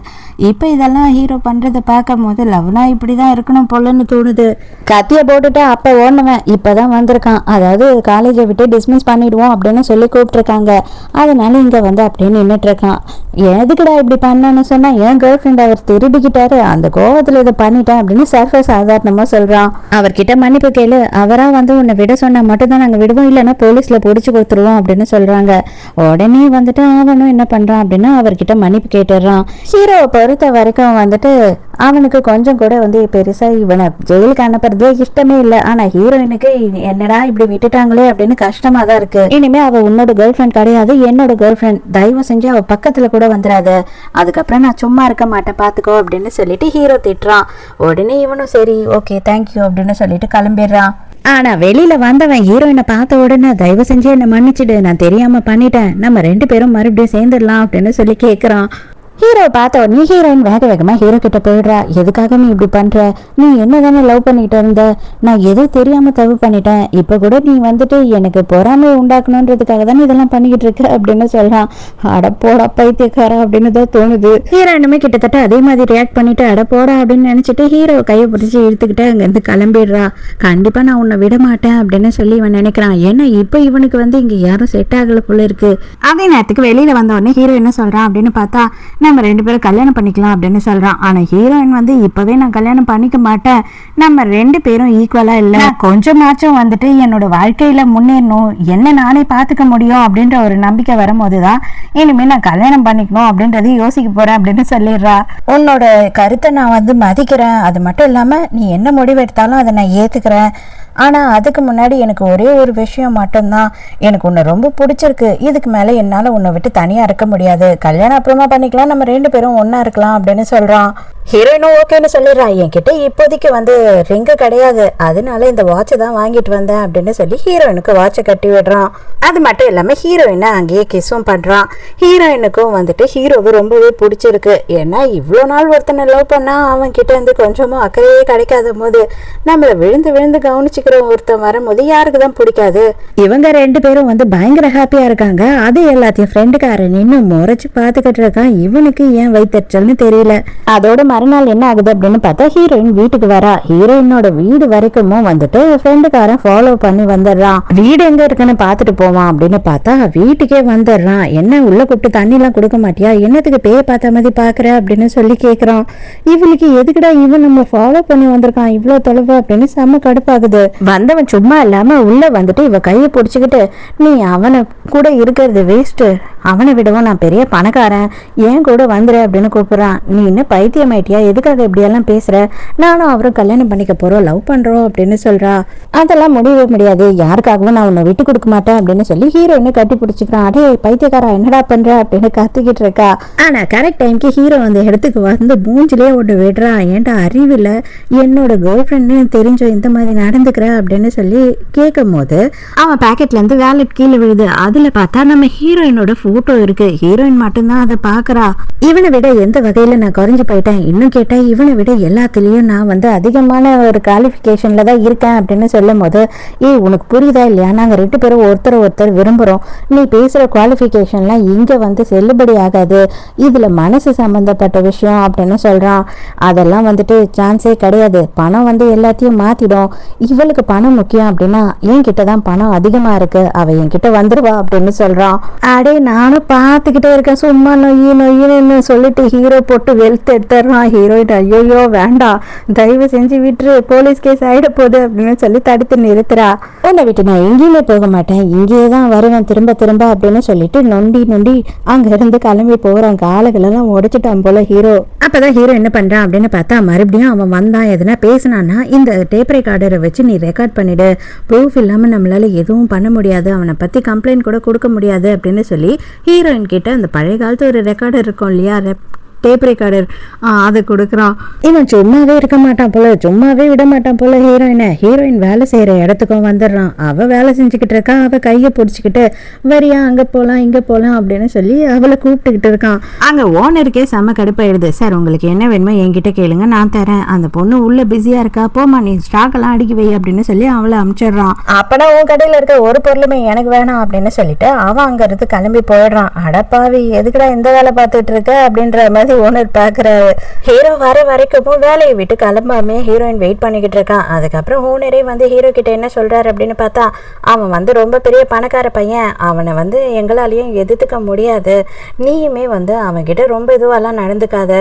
இப்போ இதெல்லாம் ஹீரோ பண்றதை பார்க்கும் போது லவ்னா இப்படிதான் இருக்கணும் போலன்னு தோணுது. கத்தியை போட்டுட்டு அப்போ ஓடுனவன் இப்போதான் வந்திருக்கான், அதாவது காலேஜை விட்டு டிஸ்மிஸ் பண்ணிடுவோம் அப்படின்னு சொல்லி கூப்பிட்டுருக்காங்க. அதனால இங்க வந்து அப்படியே நின்றுட்டு இருக்கான். எதுக்குடா இப்படி பண்ணான்னு சொன்னா என் கேர்ள் ஃப்ரெண்ட் அவர் திருடிக்கிட்டாரு, அந்த கோவத்துல இதை பண்ணிட்டேன் அப்படின்னு சர்வ சாதாரணமா சொல்றான். அவர்கிட்ட மன்னிப்பு கேளு, அவரா வந்து உன்னை விட சொன்ன மட்டும் தான் நாங்கள் விடுவோம், இல்லைன்னா போலீஸ்ல பிடிச்சி கொடுத்துருவோம் அப்படின்னு சொல்றாங்க. உடனே வந்துட்டு அவனும் என்ன பண்றான் அப்படின்னா அவர்கிட்ட மன்னிப்பு கேட்டுடுறான். ஹீரோவை பொறுத்த வரைக்கும் வந்துட்டு அவனுக்கு கொஞ்சம் கூட வந்து பெருசா இவனை ஜெயிலுக்கு அனுப்புறதே இஷ்டமே இல்லை. ஆனா ஹீரோயினுக்கு என்னடா இப்படி விட்டுட்டாங்களே அப்படின்னு கஷ்டமா தான் இருக்கு. இனிமே அவ உன்னோட கேர்ள் ஃப்ரெண்ட் கிடையாது, என்னோட கேர்ள் ஃப்ரெண்ட், தயவு செஞ்சு அவ பக்கத்துல கூட வந்துடாத, அதுக்கப்புறம் நான் சும்மா இருக்க மாட்டேன் பாத்துக்கோ அப்படின்னு சொல்லிட்டு ஹீரோ திட்டுறான். உடனே இவனும் சரி ஓகே தேங்க்யூ அப்படின்னு சொல்லிட்டு கிளம்பிடுறான். ஆனா வெளியில வந்தவன் ஹீரோயினை பார்த்த உடனே தயவு செஞ்சு என்ன மன்னிச்சிடு, நான் தெரியாம பண்ணிட்டேன், நம்ம 2 பேரும் மறுபடியும் சேர்ந்துடலாம் அப்படின்னு சொல்லி கேட்குறான். ஹீரோ பார்த்த உடனே ஹீரோயின் வேக வேகமா ஹீரோ கிட்ட போயிடுறா. எதுக்காக நீ இப்படி பண்ற, நீ என்ன தானே லவ் பண்ணிட்டு இருந்த, நான் ஏதோ தெரியாம தப்பு பண்ணிட்டேன், இப்ப கூட நீ வந்துட்டு எனக்கு பொறாமை உண்டாக்கணுன்றதுக்காக தானே இதெல்லாம் பண்ணிக்கிட்டு இருக்க அப்படின்னு சொல்றான். அடப்போடா பைத்தியக்காரா அப்படின்னு தான் தோணுது. ஹீரோயினுமே கிட்டத்தட்ட அதே மாதிரி ரியாக்ட் பண்ணிட்டு அடப்போடா அப்படின்னு நினைச்சிட்டு ஹீரோ கையை பிடிச்சி இழுத்துக்கிட்டு அங்க இருந்து கிளம்பிடுறா. கண்டிப்பா நான் உன்னை விட மாட்டேன் அப்படின்னு சொல்லி இவன் நினைக்கிறான். ஏன்னா இப்ப இவனுக்கு வந்து இங்க யாரும் செட் ஆகல போல இருக்கு. அதே நேரத்துக்கு வெளியில வந்த உடனே ஹீரோ என்ன சொல்றான் அப்படின்னு பார்த்தா நம்ம 2 பேரும் கல்யாணம் பண்ணிக்கலாம் அப்படின்னு சொல்றான். ஆனா ஹீரோயின் வந்து இப்பவே நான் கல்யாணம் பண்ணிக்க மாட்டேன், நம்ம 2 பேரும் ஈக்குவலா இல்ல, கொஞ்சமாச்சும் வந்துட்டு என்னோட வாழ்க்கையில முன்னேறணும், என்ன நானே பாத்துக்க முடியும் அப்படின்ற ஒரு நம்பிக்கை வரும்போதுதான் இனிமே நான் கல்யாணம் பண்ணிக்கணும் அப்படின்றதையும் யோசிக்க போறேன் அப்படின்னு சொல்லிடுறா. உன்னோட கருத்தை நான் வந்து மதிக்கிறேன், அது மட்டும் இல்லாம நீ என்ன முடிவு எடுத்தாலும் அதை நான் ஏத்துக்கிறேன், ஆனால் அதுக்கு முன்னாடி எனக்கு ஒரே ஒரு விஷயம் மட்டும்தான், எனக்கு உன்னை ரொம்ப பிடிச்சிருக்கு, இதுக்கு மேலே என்னால் உன்னை விட்டு தனியாக இருக்க முடியாது, கல்யாணம் அப்புறமா பண்ணிக்கலாம், நம்ம 2 பேரும் ஒன்றா இருக்கலாம் அப்படின்னு சொல்கிறான். ஹீரோயினும் ஓகேன்னு சொல்லிடுறான். என்கிட்ட இப்போதைக்கு வந்து ரிங்கு கிடையாது, அதனால இந்த வாட்சை தான் வாங்கிட்டு வந்தேன் அப்படின்னு சொல்லி ஹீரோயினுக்கு வாட்சை கட்டி விடுறான். அது மட்டும் இல்லாமல் ஹீரோயினை அங்கேயே கிஸ்ஸும் பண்ணுறான். ஹீரோயினுக்கும் வந்துட்டு ஹீரோவை ரொம்பவே பிடிச்சிருக்கு. ஏன்னா இவ்வளோ நாள் ஒருத்தனை லவ் பண்ணால் அவன் கிட்ட இருந்து கொஞ்சமும் அக்கறையே கிடைக்காத போது நம்மளை விழுந்து விழுந்து கவனிச்சுக்கிற ஒருத்தன் வரும்போது யாருக்கு தான் பிடிக்காது. இவங்க 2 பேரும் வந்து பயங்கர ஹாப்பியாக இருக்காங்க. அது எல்லாத்தையும் ஃப்ரெண்டுக்காரன் இன்னும் முறைச்சு பார்த்துக்கிட்டு இருக்கான். இவனுக்கு ஏன் வயிற்றுச்சல்னு தெரியல. அதோட மறுநாள் என்ன ஆகுது அப்படின்னு பார்த்தா ஹீரோயின் வீட்டுக்கு வரா. ஹீரோயினோட வீடு வரைக்கும் வந்துட்டு ஃப்ரெண்டுக்காரன் ஃபாலோ பண்ணி வந்துடுறான். வீடு எங்க இருக்குன்னு பார்த்துட்டு போவான் அப்படின்னு பார்த்தா வீட்டுக்கே வந்துடுறான். என்ன உள்ள கூப்பிட்டு தண்ணி எல்லாம் கொடுக்க மாட்டியா, என்னத்துக்கு பேய பார்த்த மாதிரி பாக்குற அப்படின்னு சொல்லி கேக்குறான். இவளுக்கு எதுக்குடா இவன் நம்ம ஃபாலோ பண்ணி வந்திருக்கான் இவ்வளவு தொலைவு அப்படின்னு செம்ம கடுப்பாகுது. வந்தவன் சும்மா இல்லாம உள்ள வந்துட்டு இவ கையை பிடிச்சுக்கிட்டு, நீ அவனை கூட இருக்கிறது வேஸ்ட், அவனை விடவும் நான் பெரிய பணக்காரன், ஏன் கூட வந்துரு அப்படின்னு கூப்பிடுறான். நீ இன்னும் பைத்தியமாயிட்டியா, எதுக்காக இப்படியெல்லாம் பேசுற, நானும் அவரும் கல்யாணம் பண்ணிக்க போறோம், லவ் பண்றோம் அப்படின்னு சொல்றா. அதெல்லாம் முடியவே முடியாது, யாருக்காகவும் நான் உன்னை விட்டு கொடுக்க மாட்டேன் அப்படின்னு சொல்லி ஹீரோயினை கட்டி பிடிச்சிக்கிறான். அடே பைத்தியக்காரா என்னடா பண்ற அப்படின்னு கத்திக்கிட்டு இருக்கா. ஆனா கரெக்ட் டைம்க்கு ஹீரோ அந்த இடத்துக்கு வந்து மூஞ்சிலே ஒன்று விடுறான். ஏன்டா அறிவில்ல, என்னோட கேர்ள் ஃப்ரெண்டு தெரிஞ்சோ இந்த மாதிரி நடந்துக்கிற அப்படின்னு சொல்லி கேட்கும் போது அவன் பேக்கெட்ல இருந்து வேலட் கீழே விழுது. அதுல பார்த்தா நம்ம ஹீரோயினோட போட்டோ இருக்கு. ஹீரோயின் மட்டும்தான் அதை பாக்குறா. இவனை விட எந்த வகையில நான் குறைஞ்சு போயிட்டேன், இன்னும் கேட்டா இவனை விட எல்லாத்துலயும் நான் வந்து அதிகமான ஒரு குவாலிஃபிகேஷன்ல தான் இருக்கேன் அப்படின்னு சொல்லும் போது, உனக்கு புரியுதா இல்லையா, நாங்க 2 பேரும் ஒருத்தர் விரும்புறோம், நீ பேசுற குவாலிஃபிகேஷன்லாம் இங்க வந்து செல்லுபடி ஆகாது, இதுல மனசு சம்பந்தப்பட்ட விஷயம் அப்படின்னு சொல்றான். அதெல்லாம் வந்துட்டு சான்ஸே கிடையாது, பணம் வந்து எல்லாத்தையும் மாத்திடும், இவளுக்கு பணம் முக்கியம் அப்படின்னா என்கிட்ட தான் பணம் அதிகமா இருக்கு, அவ என்கிட்ட வந்துருவா அப்படின்னு சொல்றான். அடே நானும் பார்த்துக்கிட்டே இருக்கேன், சும்மா நொய்யின்னு சொல்லிட்டு ஹீரோ போட்டு வெளுத்து எடுத்துறான். ஹீரோயின் ஐயோ வேண்டாம், தயவு செஞ்சு விட்டுரு, போலீஸ் கேஸ் ஆயிட போகுது அப்படின்னு சொல்லி தடுத்து நிறுத்துறா. உன்னை விட்டு நான் எங்கேயுமே போக மாட்டேன், இங்கேயே தான் வருவேன் திரும்ப அப்படின்னு சொல்லிட்டு நொண்டி அங்க இருந்து கிளம்பி போறான். காலங்களெல்லாம் உடைச்சிட்டான் போல ஹீரோ. அப்பதான் ஹீரோ என்ன பண்றான் அப்படின்னு பார்த்தா, மறுபடியும் அவன் வந்தான் எதுனா பேசினான்னா இந்த டேப் ரெக்கார்டரை வச்சு நீ ரெக்கார்ட் பண்ணிடு, ப்ரூஃப் இல்லாம நம்மளால எதுவும் பண்ண முடியாது, அவனை பத்தி கம்ப்ளைண்ட் கூட கொடுக்க முடியாது அப்படின்னு சொல்லி ஹீரோயின் கிட்ட அந்த பழைய காலத்து ஒரு ரெக்கார்டர் இருக்கும் இல்லையா, டேப் ரெக்கார்டர், அதை கொடுக்குறான். இவன் சும்மாவே இருக்க மாட்டான் போல, சும்மாவே விட மாட்டான் போல ஹீரோயின் வேலை செய்யற இடத்துக்கும் வந்துடுறான். அவ வேலை செஞ்சுக்கிட்டு இருக்கா. அவ கையை பிடிச்சிக்கிட்டு வரியா அங்க போலாம் இங்க போலாம் அப்படின்னு சொல்லி அவளை கூப்பிட்டுக்கிட்டு இருக்கான். அங்க ஓனருக்கே செம்ம கடுப்பாயிடுது. சார் உங்களுக்கு என்ன வேணுமோ என்கிட்ட கேளுங்க, நான் தரேன், அந்த பொண்ணு உள்ள பிஸியா இருக்கா, போமா நீ ஸ்டாக் எல்லாம் அடிக்கி வை அப்படின்னு சொல்லி அவளை அனுப்பிச்சிடுறான். அப்பனா உன் கடையில இருக்க ஒரு பொருளுமே எனக்கு வேணாம் அப்படின்னு சொல்லிட்டு அவன் அங்க இருந்து கிளம்பி போயிடுறான். அடப்பாவி எதுக்குடா இந்த வேலை பார்த்துட்டு இருக்க அப்படின்ற மாதிரி ஓனர் பாக்குறாரு. ஹீரோ வர வரைக்கும் வேலையை விட்டு கிளம்பாமே ஹீரோயின் வெயிட் பண்ணிக்கிட்டு இருக்கான். அதுக்கப்புறம் ஓனரே வந்து ஹீரோ கிட்ட என்ன சொல்றாரு அப்படின்னு பார்த்தா, அவன் வந்து ரொம்ப பெரிய பணக்கார பையன், அவனை வந்து எங்களாலையும் எதிர்த்துக்க முடியாது, நீயுமே வந்து அவன்கிட்ட ரொம்ப இதுவெல்லாம் நடந்துக்காத,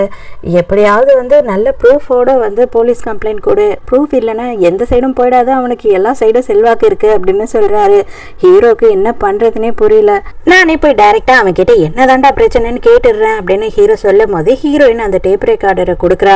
எப்படியாவது வந்து நல்ல ப்ரூஃபோட வந்து போலீஸ் கம்ப்ளைண்ட் கொடு, ப்ரூஃப் இல்லைன்னா எந்த சைடும் போயிடாது, அவனுக்கு எல்லா சைடும் செல்வாக்கு இருக்கு அப்படின்னு சொல்றாரு. ஹீரோக்கு என்ன பண்றதுன்னே புரியல. நானே போய் டைரக்டா அவன் கிட்ட என்னதான்டா பிரச்சனைன்னு கேட்டுடுறேன் அப்படின்னு ஹீரோ சொல்லும் போது ஹீரோயின் அந்த டேப் ரெக்கார்டரை கொடுக்குறா.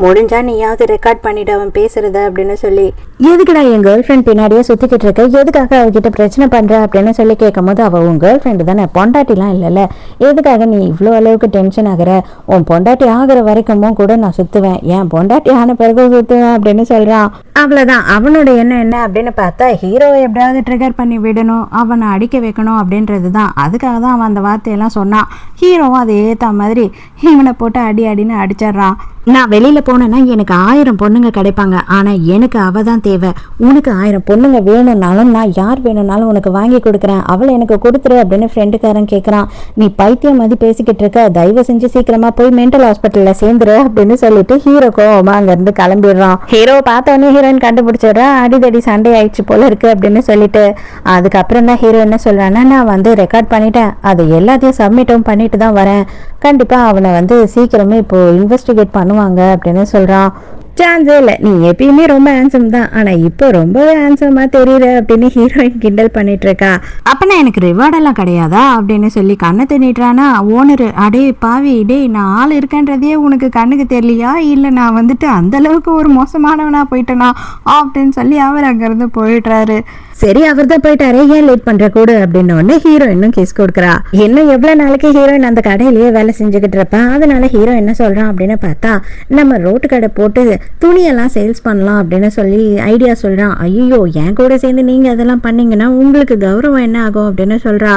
முடிஞ்சா நீயாவது ரெக்கார்ட் பண்ணிட்டு அவன் பேசுறத அப்படின்னு சொல்லி. எதுக்குடா என் கேர்ள் ஃப்ரெண்ட் பின்னாடியே சுத்திக்கிட்டு இருக்க, எதுக்காக அவகிட்ட பிரச்சனை பண்ற அப்படின்னு சொல்லி கேட்கும் போது, அவ உன் கேர்ள் ஃப்ரெண்டு தானே, பொண்டாட்டிலாம் இல்லைல்ல, எதுக்காக நீ இவ்வளோ அளவுக்கு டென்ஷன் ஆகுற, உன் பொண்டாட்டி ஆகிற வரைக்கும் கூட நான் சுத்துவேன், ஏன் பொண்டாட்டி ஆன பிறகு சுத்துவேன் அப்படின்னு சொல்றான். அவ்வளவுதான் அவனோட என்ன அப்படின்னு பார்த்தா, ஹீரோவை எப்படியாவது ட்ரிகர் பண்ணி விடணும், அவனை அடிக்க வைக்கணும் அப்படின்றது தான். அதுக்காக தான் அவன் அந்த வார்த்தையெல்லாம் சொன்னான். ஹீரோவும் அதை ஏற்ற மாதிரி இவனை போட்டு அடின்னு அடிச்சிட்றான். நான் வெளியில போனேன்னா எனக்கு 1000 பொண்ணுங்க கிடைப்பாங்க, ஆனா எனக்கு அவ தான் தேவை, உனக்கு 1000 பொண்ணுங்க வேணும்னாலும் நான் யார் வேணும்னாலும் உனக்கு வாங்கி கொடுக்குறேன், அவளை எனக்கு கொடுத்துரு அப்படின்னு ஃப்ரெண்டுக்காரன் கேட்குறான். நீ பைத்தியம் மாதிரி பேசிக்கிட்டு இருக்க, தயவு செஞ்சு சீக்கிரமா போய் மென்டல் ஹாஸ்பிட்டல்ல சேர்ந்துரு அப்படின்னு சொல்லிட்டு ஹீரோ கோவமா அங்கிருந்து கிளம்பிடுறான். ஹீரோ பார்த்தோன்னே ஹீரோயின் கண்டுபிடிச்சிடுறா. அடிதடி சண்டை ஆயிடுச்சு போல இருக்கு அப்படின்னு சொல்லிட்டு. அதுக்கப்புறம் தான் ஹீரோ என்ன சொல்றான்னா, நான் வந்து ரெக்கார்ட் பண்ணிட்டேன், அது எல்லாத்தையும் சப்மிட்டும் பண்ணிட்டு தான் வரேன், கண்டிப்பா அவனை வந்து சீக்கிரமே இப்போ இன்வெஸ்டிகேட் பண்ணுவாங்க அப்படின்னு சொல்றான். சான்ஸே இல்லை, நீ எப்பயுமே ரொம்ப ஹேண்ட்ஸம் தான், ஆனா இப்போ ரொம்பவே ஹேண்ட்ஸமா தெரியுற அப்படின்னு ஹீரோயின் கிண்டல் பண்ணிட்டு இருக்கா. அப்பனா எனக்கு ரிவார்டெல்லாம் கிடையாதா அப்படின்னு சொல்லி கண்ணை தின்னிட்டானா ஓனர். அடே பாவி, டே நான் ஆள் இருக்கேன்றதே உனக்கு கண்ணுக்கு தெரியலையா, இல்லை நான் வந்துட்டு அந்த அளவுக்கு ஒரு மோசமானவனா போயிட்டேனா அப்படின்னு சொல்லி அவர் அங்கிருந்து போயிடுறாரு. சரி, அவர் தான் போயிட்டாரே, ஏன் லேட் பண்ற கூட அப்படின்னு ஒன்று ஹீரோயினும் கிஸ் கொடுக்குறா. இன்னும் எவ்வளவு நாளைக்கு ஹீரோயின் அந்த கடையிலேயே வேலை செஞ்சுக்கிட்டு இருப்பா. அதனால ஹீரோ என்ன சொல்றான் அப்படின்னு பார்த்தா, நம்ம ரோட்டு கடை போட்டு துணியெல்லாம் சேல்ஸ் பண்ணலாம் அப்படின்னு சொல்லி ஐடியா சொல்றான். ஐயோ, என் கூட சேர்ந்து நீங்க அதெல்லாம் பண்ணீங்கன்னா உங்களுக்கு கௌரவம் என்ன ஆகும் அப்படின்னு சொல்றா.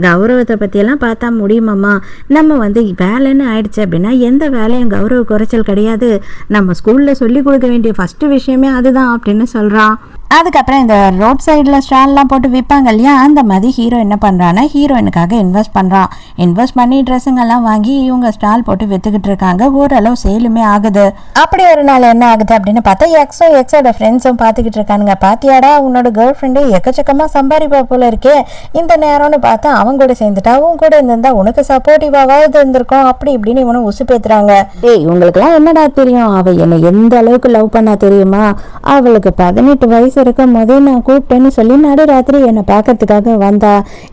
கௌரவத்தை பத்தியெல்லாம் பார்த்தா முடியுமாம்மா, நம்ம வந்து வேலைன்னு ஆயிடுச்சு அப்படின்னா எந்த வேலையும் கௌரவ குறைச்சல் கிடையாது, நம்ம ஸ்கூல்ல சொல்லி கொடுக்க வேண்டிய ஃபர்ஸ்ட் விஷயமே அதுதான் அப்படின்னு சொல்றான். அதுக்கப்புறம் இந்த ரோட் சைடில் ஸ்டால்லாம் போட்டு விற்பாங்க இல்லையா, அந்த மாதிரி ஹீரோ என்ன பண்ணுறான்னா ஹீரோயினுக்காக இன்வெஸ்ட் பண்ணுறான். இன்வெஸ்ட் பண்ணி ட்ரெஸ்ஸுங்கெல்லாம் வாங்கி இவங்க ஸ்டால் போட்டு விற்றுக்கிட்டு இருக்காங்க. ஓரளவு சேலுமே ஆகுது. அப்படி ஒரு நாள் என்ன ஆகுது அப்படின்னு பார்த்தா எக்ஸோட ஃப்ரெண்ட்ஸும் பார்த்துக்கிட்டு இருக்கானுங்க. பாத்தியாடா, உன்னோட கேர்ள் ஃப்ரெண்டு எக்கச்சக்கமாக சம்பாதிப்பா போல இருக்கே, இந்த நேரம்னு பார்த்தா அவங்க கூட சேர்ந்துட்டா, அவங்க கூட இருந்திருந்தா உனக்கு சப்போர்ட்டிவாவது இருந்திருக்கும் அப்படி இப்படின்னு இவனும் உசு பேத்துறாங்க. டேய், உங்களுக்குலாம் என்னடா தெரியும், அவள் என்னை எந்த அளவுக்கு லவ் பண்ணா தெரியுமா, அவளுக்கு 18 வயசு இருக்கும் போதே நான் கூப்பிட்டேன்னு சொல்லி நடுராத்திரி என்னை பார்க்கறதுக்காக வந்தா,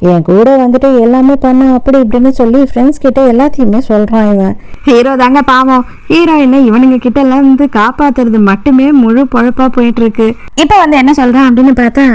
என் கூட வந்துட்டு எல்லாமே பண்ணா அப்படி இப்படின்னு சொல்லி ஃப்ரெண்ட்ஸ் கிட்ட எல்லாத்தையுமே சொல்றான். இவன் ஹீரோ தாங்க பாவம், ஹீரோயினை இவனுங்க கிட்ட எல்லாம் வந்து காப்பாத்துறது மட்டுமே முழு பொழப்பா போயிட்டு இருக்கு. இப்ப வந்து என்ன சொல்றான் அப்படின்னு பார்த்தா,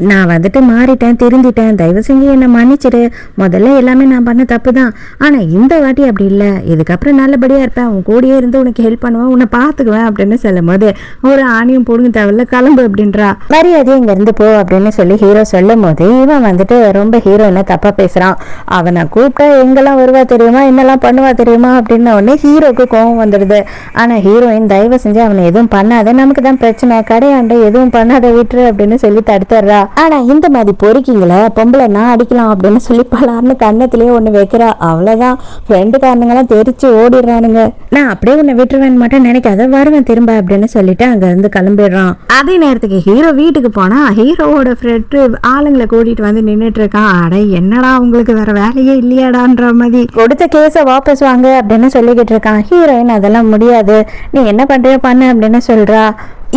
நான் வந்துட்டு மாறிட்டேன், திருந்திட்டேன், தயவு செஞ்சு என்னை மன்னிச்சிடு, முதல்ல எல்லாமே நான் பண்ண தப்பு தான், ஆனா இந்த வாட்டி அப்படி இல்லை, இதுக்கப்புறம் நல்லபடியா இருப்பேன், உன் கூடயே இருந்து உனக்கு ஹெல்ப் பண்ணுவேன், உன்னை பார்த்துக்குவேன் அப்படின்னு சொல்லும் போது ஒரு ஆணியும் போடுங்க தேவையில்ல, கிளம்பு அப்படின்றா. மரியாதையை இங்க இருந்து போ அப்படின்னு சொல்லி ஹீரோ சொல்லும் போது இவன் வந்துட்டு ரொம்ப ஹீரோயினை தப்பா பேசுறான். அவனை கூப்பிட்டா எங்கெல்லாம் வருவா தெரியுமா, என்னெல்லாம் பண்ணுவா தெரியுமா அப்படின்ன உடனே ஹீரோக்கு கோவம் வந்துடுது. ஆனா ஹீரோயின் தயவு செஞ்சு அவனை எதுவும் பண்ணாத, நமக்கு தான் பிரச்சனை, கடையாண்ட எதுவும் பண்ணாத விட்டுரு அப்படின்னு சொல்லி தடுத்துடுறா. ஆனா இந்த மாதிரி பொறுக்கிங்களை பொம்பளை நான் அடிக்கலாம் அப்படின்னு சொல்லி பலார்னு கண்ணத்திலேயே ஒண்ணு வைக்கிறா. அவ்வளவுதான், ஃப்ரெண்டு காரணங்களாம் தெரிச்சு ஓடிடுறானுங்க. நான் அப்படியே உன்னை விட்டுருவேன் மட்டும் நினைக்காத, வருவேன் திரும்ப அப்படின்னு சொல்லிட்டு அங்க இருந்து கிளம்பிடுறான். அதே நேரத்துக்கு ஹீரோ வீட்டுக்கு போனா ஹீரோவோட ஃப்ரெண்டு ஆளுங்களை கூட்டிட்டு வந்து நின்றுட்டு இருக்கான். அட என்னடா உங்களுக்கு வேற வேலையே இல்லையாடான்ற மாதிரி கொடுத்த கேஸை வாபஸ் வாங்க அப்படின்னு சொல்லிக்கிட்டு இருக்கான். ஹீரோயின் அதெல்லாம் முடியாது, நீ என்ன பண்றியோ பண்ணு அப்படின்னு சொல்றா.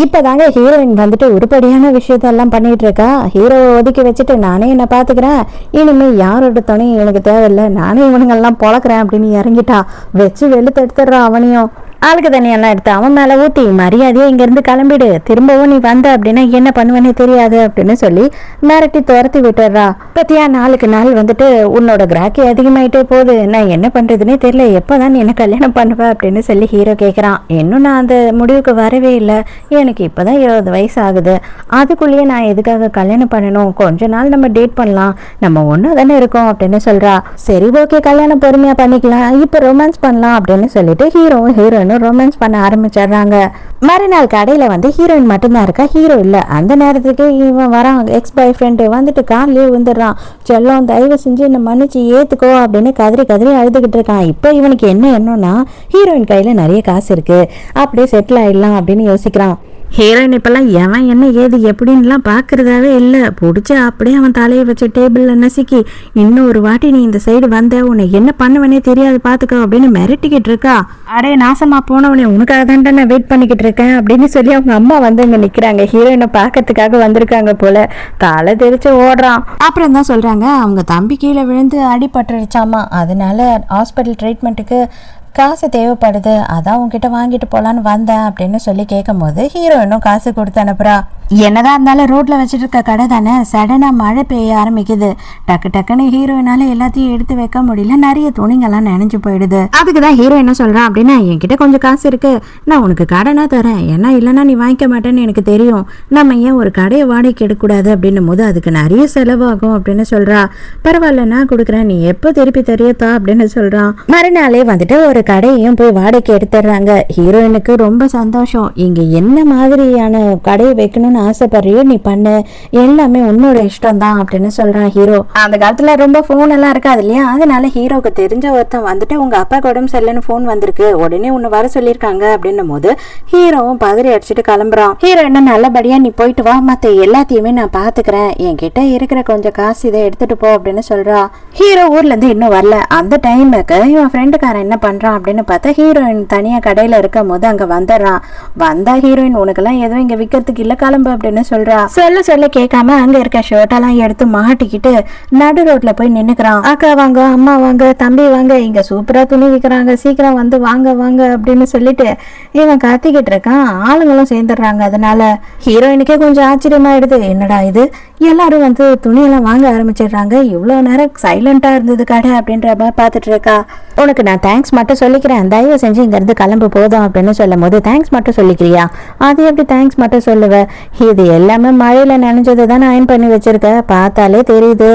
இப்பதாங்க ஹீரோயின் வந்துட்டு உருப்படியான விஷயத்தெல்லாம் பண்ணிட்டு இருக்கா. ஹீரோவை ஒதுக்கி வச்சுட்டு நானே என்ன பாத்துக்கிறேன், இனிமே யாரோட துணையும் எனக்கு தேவையில்லை, நானே இவனுங்கெல்லாம் பொழக்கிறேன் அப்படின்னு இறங்கிட்டா. வச்சு வெளுத்து எடுத்துடுறா அவனையும். ஆளுக்கு தண்ணியெல்லாம் எடுத்து அவன் மேல ஊத்தி மரியாதையா இங்க இருந்து கிளம்பிடு, திரும்பவும் நீ வந்த அப்படின்னா என்ன பண்ணுவேன்னு தெரியாது அப்படின்னு சொல்லி மிரட்டி துரத்தி விட்டுறா. பத்தியா, நாளுக்கு நாள் வந்துட்டு உன்னோட கிராக்கி அதிகமாயிட்டே போகுது, நான் என்ன பண்றதுன்னே தெரியல, எப்பதான் நீ என்ன கல்யாணம் பண்ணுவ அப்படின்னு சொல்லி ஹீரோ கேட்கறான். இன்னும் நான் அந்த முடிவுக்கு வரவே இல்லை, எனக்கு இப்பதான் 20 வயசு ஆகுது, அதுக்குள்ளேயே நான் எதுக்காக கல்யாணம் பண்ணணும், கொஞ்ச நாள் நம்ம டேட் பண்ணலாம், நம்ம ஒண்ணு தானே இருக்கோம் அப்படின்னு சொல்றா. சரி ஓகே, கல்யாணம் பொறுமையா பண்ணிக்கலாம், இப்ப ரொமான்ஸ் பண்ணலாம் அப்படின்னு சொல்லிட்டு ஹீரோயின் ரொமான்ஸ் பண்ண ஆரம்பிச்சிடுறாங்க. மறுநாள் கடையில வந்து ஹீரோயின் மட்டும்தான் இருக்கா, ஹீரோ இல்ல. அந்த நேரத்துக்கு இவன் வரான், எக்ஸ் பாய் ஃப்ரெண்டு வந்துட்டு கார்லயே விழுந்துடுறான். செல்லம் தயவு செஞ்சு என்ன மன்னிச்சு ஏத்துக்கோ அப்படின்னு கதறி கதறி அழுதுகிட்டு இருக்கான். இப்போ இவனுக்கு என்னன்னா ஹீரோயின் கையில நிறைய காசு இருக்கு, அப்படியே செட்டில் ஆயிடலாம் அப்படின்னு யோசிக்கிறான். ஹீரோயின் இப்பெல்லாம் எவன் என்ன ஏது எப்படின்லாம் பார்க்கறதாவே இல்லை, பிடிச்சி அப்படியே அவன் தலையை வச்சு டேபிளில் நசுக்கி, இன்னும் ஒரு வாட்டி நீ இந்த சைடு வந்த உன்னை என்ன பண்ணுவனே தெரியாது பார்த்துக்கோ அப்படின்னு மிரட்டிக்கிட்டு இருக்கா. அடே நாசமா போனவனே, உனக்காக தான்டா நான் வெயிட் பண்ணிக்கிட்டு இருக்கேன் அப்படின்னு சொல்லி அவங்க அம்மா வந்து இங்கே நிற்கிறாங்க. ஹீரோயினை பார்க்கறதுக்காக வந்திருக்காங்க போல. தலை தெரிச்சு ஓடுறான். அப்புறம் தான் சொல்கிறாங்க அவங்க தம்பி கீழே விழுந்து அடிபட்டுருச்சாமா, அதனால ஹாஸ்பிட்டல் ட்ரீட்மெண்ட்டுக்கு காசு தேவைப்படுது, அதான் உங்ககிட்ட வாங்கிட்டு போலான்னு வந்தேன் அப்படின்னு சொல்லி கேட்கும் போது ஹீரோயினும் காசு கொடுத்து அனுப்புறா. என்னதான் இருந்தாலும் ரோட்ல வச்சுட்டு இருக்க கடை தானே, சடனா மழை பெய்ய ஆரம்பிக்குது. டக்குன்னு ஹீரோயினால எல்லாத்தையும் எடுத்து வைக்க முடியல, நிறைய துணிங்கெல்லாம் நினைஞ்சு போயிடுது. அதுக்குதான் ஹீரோ என்ன சொல்றான் அப்படின்னா, என்கிட்ட கொஞ்சம் காசு இருக்கு, நான் உனக்கு கடனா தரேன், ஏன்னா இல்லைன்னா நீ வாங்கிக்க மாட்டேன்னு எனக்கு தெரியும், நம்ம ஏன் ஒரு கடையை வாடகைக்கு எடுக்கக்கூடாது அப்படின்னும் போது அதுக்கு நிறைய செலவாகும் அப்படின்னு சொல்றா. பரவாயில்ல நான் கொடுக்குறேன், நீ எப்போ திருப்பி தெரியத்தா அப்படின்னு சொல்றான். மறுநாளே வந்துட்டு ஒரு கடையையும் போய் வாடகைக்கு எடுத்துடுறாங்க. ஹீரோயினுக்கு ரொம்ப சந்தோஷம், இங்க என்ன மாதிரியான கடையை வைக்கணும்னு பண்ணணும்னு ஆசைப்படுறியோ நீ பண்ணு, எல்லாமே உன்னோட இஷ்டம் தான் அப்படின்னு சொல்றான் ஹீரோ. அந்த காலத்துல ரொம்ப போன் எல்லாம் இருக்காது இல்லையா, அதனால ஹீரோக்கு தெரிஞ்ச ஒருத்தன் வந்துட்டு உங்க அப்பா உடம்பு சரியில்லைன்னு போன் வந்திருக்கு, உடனே உன்னை வர சொல்லியிருக்காங்க அப்படின்னும் போது ஹீரோவும் பதறி அடிச்சுட்டு கிளம்புறான். ஹீரோ என்ன நல்லபடியா நீ போயிட்டு வா, மத்த எல்லாத்தையுமே நான் பாத்துக்கிறேன், என்கிட்ட இருக்கிற கொஞ்சம் காசு இதை எடுத்துட்டு போ அப்படின்னு சொல்றா. ஹீரோ ஊர்ல இருந்து இன்னும் வரல. அந்த டைமுக்கு இவன் ஃப்ரெண்டுக்காரன் என்ன பண்றான் அப்படின்னு பார்த்தா ஹீரோயின் தனியா கடையில இருக்கும் போது அங்க வந்துடுறான். வந்தா ஹீரோயின் உனக்கெல்லாம் எதுவும் இங்க விக்கிறதுக்கு இல்ல, கிளம்பு அப்படின்னு சொல்றா. சொல்ல கேட்காம அங்க இருக்க ஷர்ட்டெல்லாம் எடுத்து மாட்டிக்கிட்டு நடு ரோட்ல போய் நின்னுக்கிறான். அக்கா வாங்க, அம்மா வாங்க, தம்பி வாங்க, இங்க சூப்பரா துணி விற்கிறாங்க, சீக்கிரம் வந்து வாங்க வாங்க அப்படின்னு சொல்லிட்டு இவன் கத்திக்கிட்டு இருக்கான். ஆளுங்களும் சேர்ந்துடுறாங்க. அதனால ஹீரோயினுக்கே கொஞ்சம் ஆச்சரியமாயிடுது, என்னடா இது, எல்லாரும் வந்து துணியெல்லாம் வாங்க ஆரம்பிச்சிடுறாங்க, இவ்வளவு நேரம் சைலண்டா இருந்தது கடை அப்படின்ற மாதிரி பார்த்துட்டு இருக்கா. உனக்கு நான் தேங்க்ஸ் மட்டும் சொல்லிக்கிறேன், தயவு செஞ்சு இங்க இருந்து கிளம்பு போதும் அப்படின்னு சொல்லும் போது தேங்க்ஸ் மட்டும் சொல்லிக்கிறியா, அது எப்படி தேங்க்ஸ் மட்டும் சொல்லுவேன், இது எல்லாமே மழையில நினைஞ்சது தான் அயன் பண்ணி வச்சிருக்க, பார்த்தாலே தெரியுது,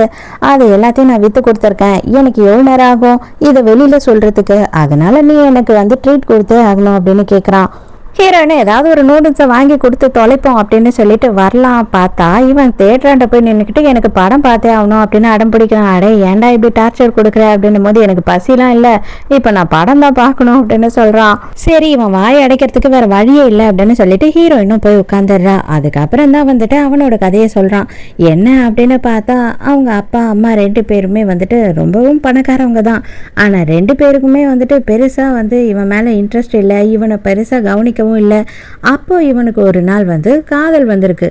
அது எல்லாத்தையும் நான் வித்து கொடுத்துருக்கேன், எனக்கு எவ்வளவு நேரம் ஆகும் இதை வெளியில சொல்றதுக்கு, அதனால நீ எனக்கு வந்து ட்ரீட் கொடுத்தே ஆகணும் அப்படின்னு கேட்குறான். ஹீரோயினை ஏதாவது ஒரு நூடுல்ஸை வாங்கி கொடுத்து தொலைப்போம் அப்படின்னு சொல்லிட்டு வரலாம் பார்த்தா இவன் தேட்டராண்ட போய் நின்றுக்கிட்டு எனக்கு படம் பார்த்தே ஆகணும் அப்படின்னு அடம் பிடிக்கிறான். அடே ஏன்டா இப்படி டார்ச்சர் கொடுக்குற அப்படின்னும் போது எனக்கு பசிலாம் இல்லை, இப்போ நான் படம் தான் பார்க்கணும் அப்படின்னு சொல்கிறான். சரி இவன் வாய் அடைக்கிறதுக்கு வேற வழியே இல்லை அப்படின்னு சொல்லிட்டு ஹீரோயினும் போய் உட்காந்துடுறா. அதுக்கப்புறம் தான் வந்துட்டு அவனோட கதையை சொல்கிறான். என்ன அப்படின்னு பார்த்தா அவங்க அப்பா அம்மா 2 பேருமே வந்துட்டு ரொம்பவும் பணக்காரவங்க தான், ஆனால் 2 பேருக்குமே வந்துட்டு பெருசாக வந்து இவன் மேலே இன்ட்ரெஸ்ட் இல்லை, இவனை பெருசாக கவனிக்க இல்லை. அப்போ இவனுக்கு ஒரு நாள் வந்து காதல் வந்திருக்கு.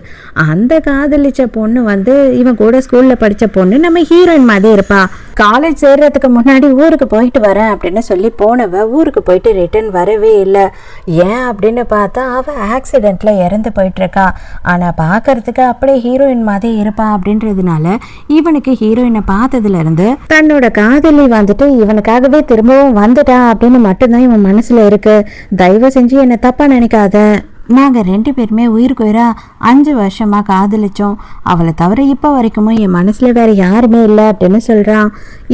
அந்த காதலிச்ச பொண்ணு வந்து இவன் கூட ஸ்கூல்ல படிச்ச பொண்ணு நம்ம ஹீரோயின் மாதிரி இருப்பா. காலேஜ் சேர்றதுக்கு முன்னாடி ஊருக்கு போயிட்டு வரேன் அப்படின்னு சொல்லி போனவ ஊருக்கு போயிட்டு ரிட்டர்ன் வரவே இல்லை. ஏன் அப்படின்னு பார்த்தா அவ ஆக்சிடென்ட்ல இறந்து போயிட்டு இருக்கா. ஆனா பாக்குறதுக்கு அப்படியே ஹீரோயின் மாதிரி இருப்பா. அப்படின்றதுனால இவனுக்கு ஹீரோயினை பார்த்ததுல இருந்து தன்னோட காதலி வந்துட்டு இவனுக்காகவே திரும்பவும் வந்துட்டா அப்படின்னு மட்டும்தான் இவன் மனசுல இருக்கு. தயவு செஞ்சு என்னை தப்பா நினைக்காத, நாங்கள் 2 பேருமே உயிருக்குயிரா 5 வருஷமா காதலிச்சோம், அவளை தவிர இப்போ வரைக்குமே என் மனசுல வேற யாருமே இல்லை அப்படின்னு சொல்றான்.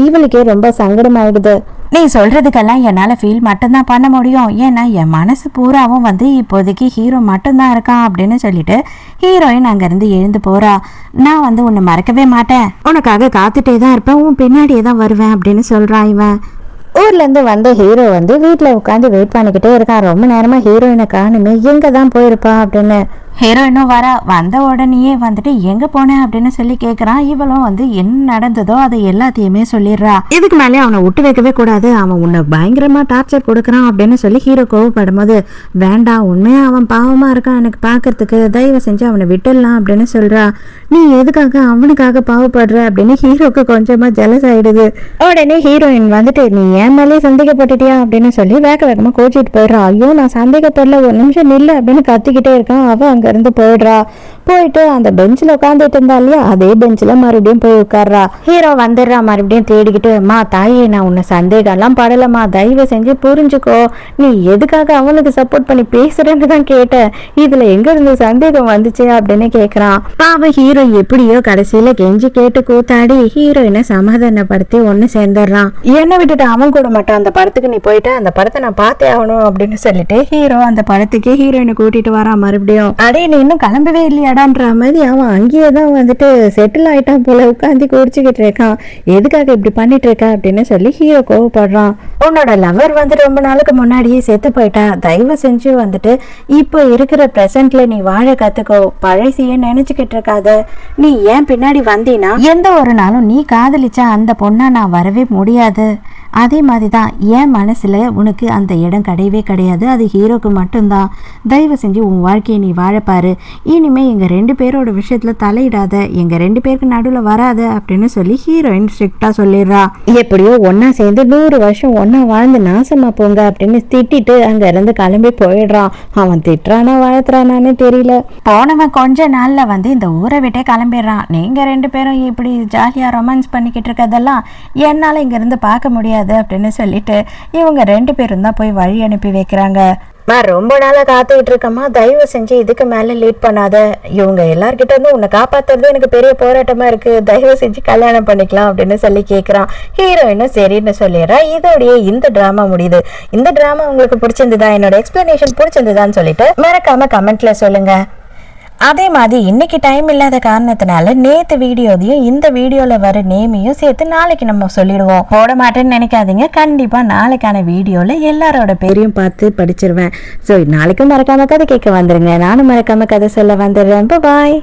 இவளுக்கே ரொம்ப சங்கடமாயிடுது. நீ சொல்றதுக்கெல்லாம் என்னால் ஃபீல் மட்டும்தான் பண்ண முடியும், ஏன்னா என் மனசு பூராவும் வந்து இப்போதைக்கு ஹீரோ மட்டும்தான் இருக்கான் அப்படின்னு சொல்லிட்டு ஹீரோயின் அங்கேருந்து எழுந்து போறா. நான் வந்து உன்னை மறக்கவே மாட்டேன், உனக்காக காத்துட்டே தான் இருப்பேன், உன் பின்னாடியே தான் வருவேன் அப்படின்னு சொல்றான். இவன் ஊர்லேருந்து வந்த ஹீரோ வந்து வீட்டில் உட்காந்து வெயிட் பண்ணிக்கிட்டே இருக்கான். ரொம்ப நேரமாக ஹீரோயினை காணுமே, எங்கே தான் போயிருப்பா அப்படின்னு. ஹீரோயினும் வந்த உடனேயே வந்துட்டு எங்க போனேன் அப்படின்னு சொல்லி கேட்குறான். இவளும் வந்து என்ன நடந்ததோ அதை எல்லாத்தையுமே சொல்லிடுறா. இதுக்கு மேலே அவனை விட்டு வைக்கவே கூடாது, அவன் உன்னை பயங்கரமா டார்ச்சர் கொடுக்குறான் அப்படின்னு சொல்லி ஹீரோ கோவப்படும் போது வேண்டாம், உண்மையா அவன் பாவமா இருக்கான் எனக்கு பார்க்கறதுக்கு, தயவு செஞ்சு அவனை விட்டுடலாம் அப்படின்னு சொல்றா. நீ எதுக்காக அவனுக்காக பாவப்படுற அப்படின்னு ஹீரோக்கு கொஞ்சமா ஜெலஸ் ஆயிடுது. உடனே ஹீரோயின் வந்துட்டு நீ ஏன் மேலேயே சந்தேகப்பட்டுட்டியா அப்படின்னு சொல்லி வேகமா கோச்சிட்டு போயிடுறா. ஐயோ நான் சந்தேகப்படல, ஒரு நிமிஷம் நில்ல அப்படின்னு கத்திக்கிட்டே இருக்கான். அவன் அங்க இருந்து போயிடுறா. போயிட்டு அந்த பெஞ்சில் உட்காந்துட்டு இருந்தா இல்லையா, அதே பெஞ்சில் மறுபடியும் போய் உட்கார்றா. ஹீரோ வந்துடுறா மறுபடியும் தேடிக்கிட்டு, மா தாயே நான் உன்னை சந்தேகம்லாம் படலமா, தயவு செஞ்சு புரிஞ்சுக்கோ, நீ எதுக்காக அவனுக்கு சப்போர்ட் பண்ணி பேசுறேன்னு தான் கேட்டேன், இதுல எங்க இருந்து சந்தேகம் வந்துச்சு அப்படின்னு கேட்கறான். பாவம் ஹீரோ எப்படியோ கடைசியில கெஞ்சி கேட்டு கூத்தாடி ஹீரோயினை சமாதானப்படுத்தி ஒன்னு சேர்ந்துடுறான். என்ன விட்டுட்டு அவன் கூட மட்டும் அந்த படத்துக்கு நீ போயிட்ட, அந்த படத்தை நான் பார்த்தே ஆகணும் அப்படின்னு சொல்லிட்டு ஹீரோ அந்த படத்துக்கு ஹீரோயினை கூட்டிட்டு வரான். மறுபடியும் அடே நீ இன்னும் கிளம்பவே இல்லையாடான்ற மாதிரி அவன் அங்கேயே தான் வந்துட்டு செட்டில் ஆயிட்டான் போல, உட்காந்து குடிச்சுக்கிட்டு இருக்கான். எதுக்காக இப்படி பண்ணிட்டு இருக்க அப்படின்னு சொல்லி ஹீரோ கோவப்படுறான். உன்னோட லவர் வந்து ரொம்ப நாளுக்கு முன்னாடியே செத்து போயிட்டா, தயவு செஞ்சு வந்துட்டு இப்போ இருக்கிற பிரசன்ட்ல நீ வாழ கத்துக்கோ, பழசிய நினைச்சுக்கிட்டு இருக்காத, நீ ஏன் பின்னாடி வந்தீனா எந்த ஒரு நாளும் நீ காதலிச்சா அந்த பொண்ணா நான் வரவே முடியாது, அதே மாதிரி தான் என் மனசுல உனக்கு அந்த இடம் கிடையவே கிடையாது, அது ஹீரோக்கு மட்டும்தான், தயவு செஞ்சு உன் வாழ்க்கையை நீ வாழப்பாரு, இனிமே எங்க 2 பேரோட விஷயத்துல தலையிடாத, எங்க 2 பேருக்கு நடுவில் வராத அப்படின்னு சொல்லி ஹீரோயின் ஸ்ட்ரிக்டா சொல்லிடுறா. எப்படியோ ஒன்னா சேர்ந்து 100 வருஷம் ஒன்னா வாழ்ந்து நாசமா போங்க அப்படின்னு திட்டிட்டு அங்க இருந்து கிளம்பி போயிடுறான். அவன் திட்டுறானா வாழ்த்துறானான்னு தெரியல. போனவன் கொஞ்ச நாள்ல வந்து இந்த ஊரை விட்டே கிளம்பிடுறான். நீங்க 2 பேரும் இப்படி ஜாலியா ரொமான்ஸ் பண்ணிக்கிட்டு இருக்கதெல்லாம் என்னால இங்க இருந்து பார்க்க முடியாது அப்படின்னு சொல்லிட்டு இவங்க 2 பேரும் தான் போய் வழி அனுப்பி வைக்கிறாங்க. நான் ரொம்ப நாளா காத்துக்கிட்டு இருக்கமா, தயவு செஞ்சு இதுக்கு மேல லேட் பண்ணாத, இவங்க எல்லார்கிட்ட இருந்து உன்னை காப்பாத்துறது எனக்கு பெரிய போராட்டமா இருக்கு, தயவு செஞ்சு கல்யாணம் பண்ணிக்கலாம் அப்படின்னு சொல்லி கேட்கிறான். ஹீரோயினும் சரின்னு சொல்லிடுறா. இதோடய இந்த டிராமா முடியுது. இந்த டிராமா உங்களுக்கு பிடிச்சிருந்ததா, என்னோட எக்ஸ்பிளனேஷன் பிடிச்சிருந்ததான்னு சொல்லிட்டு மறக்காம கமெண்ட்ல சொல்லுங்க. அதே மாதிரி இன்னைக்கு டைம் இல்லாத காரணத்தினால நேத்து வீடியோதையும் இந்த வீடியோல வர நேமையும் சேர்த்து நாளைக்கு நம்ம சொல்லிடுவோம். போட மாட்டேன்னு நினைக்காதீங்க, கண்டிப்பா நாளைக்கான வீடியோல எல்லாரோட பேரையும் பார்த்து படிச்சிருவேன். ஸோ நாளைக்கும் மறக்காம கதை கேட்க வந்துருங்க. நானும் மறக்காம கதை சொல்ல வந்துடுறேன். பாய்.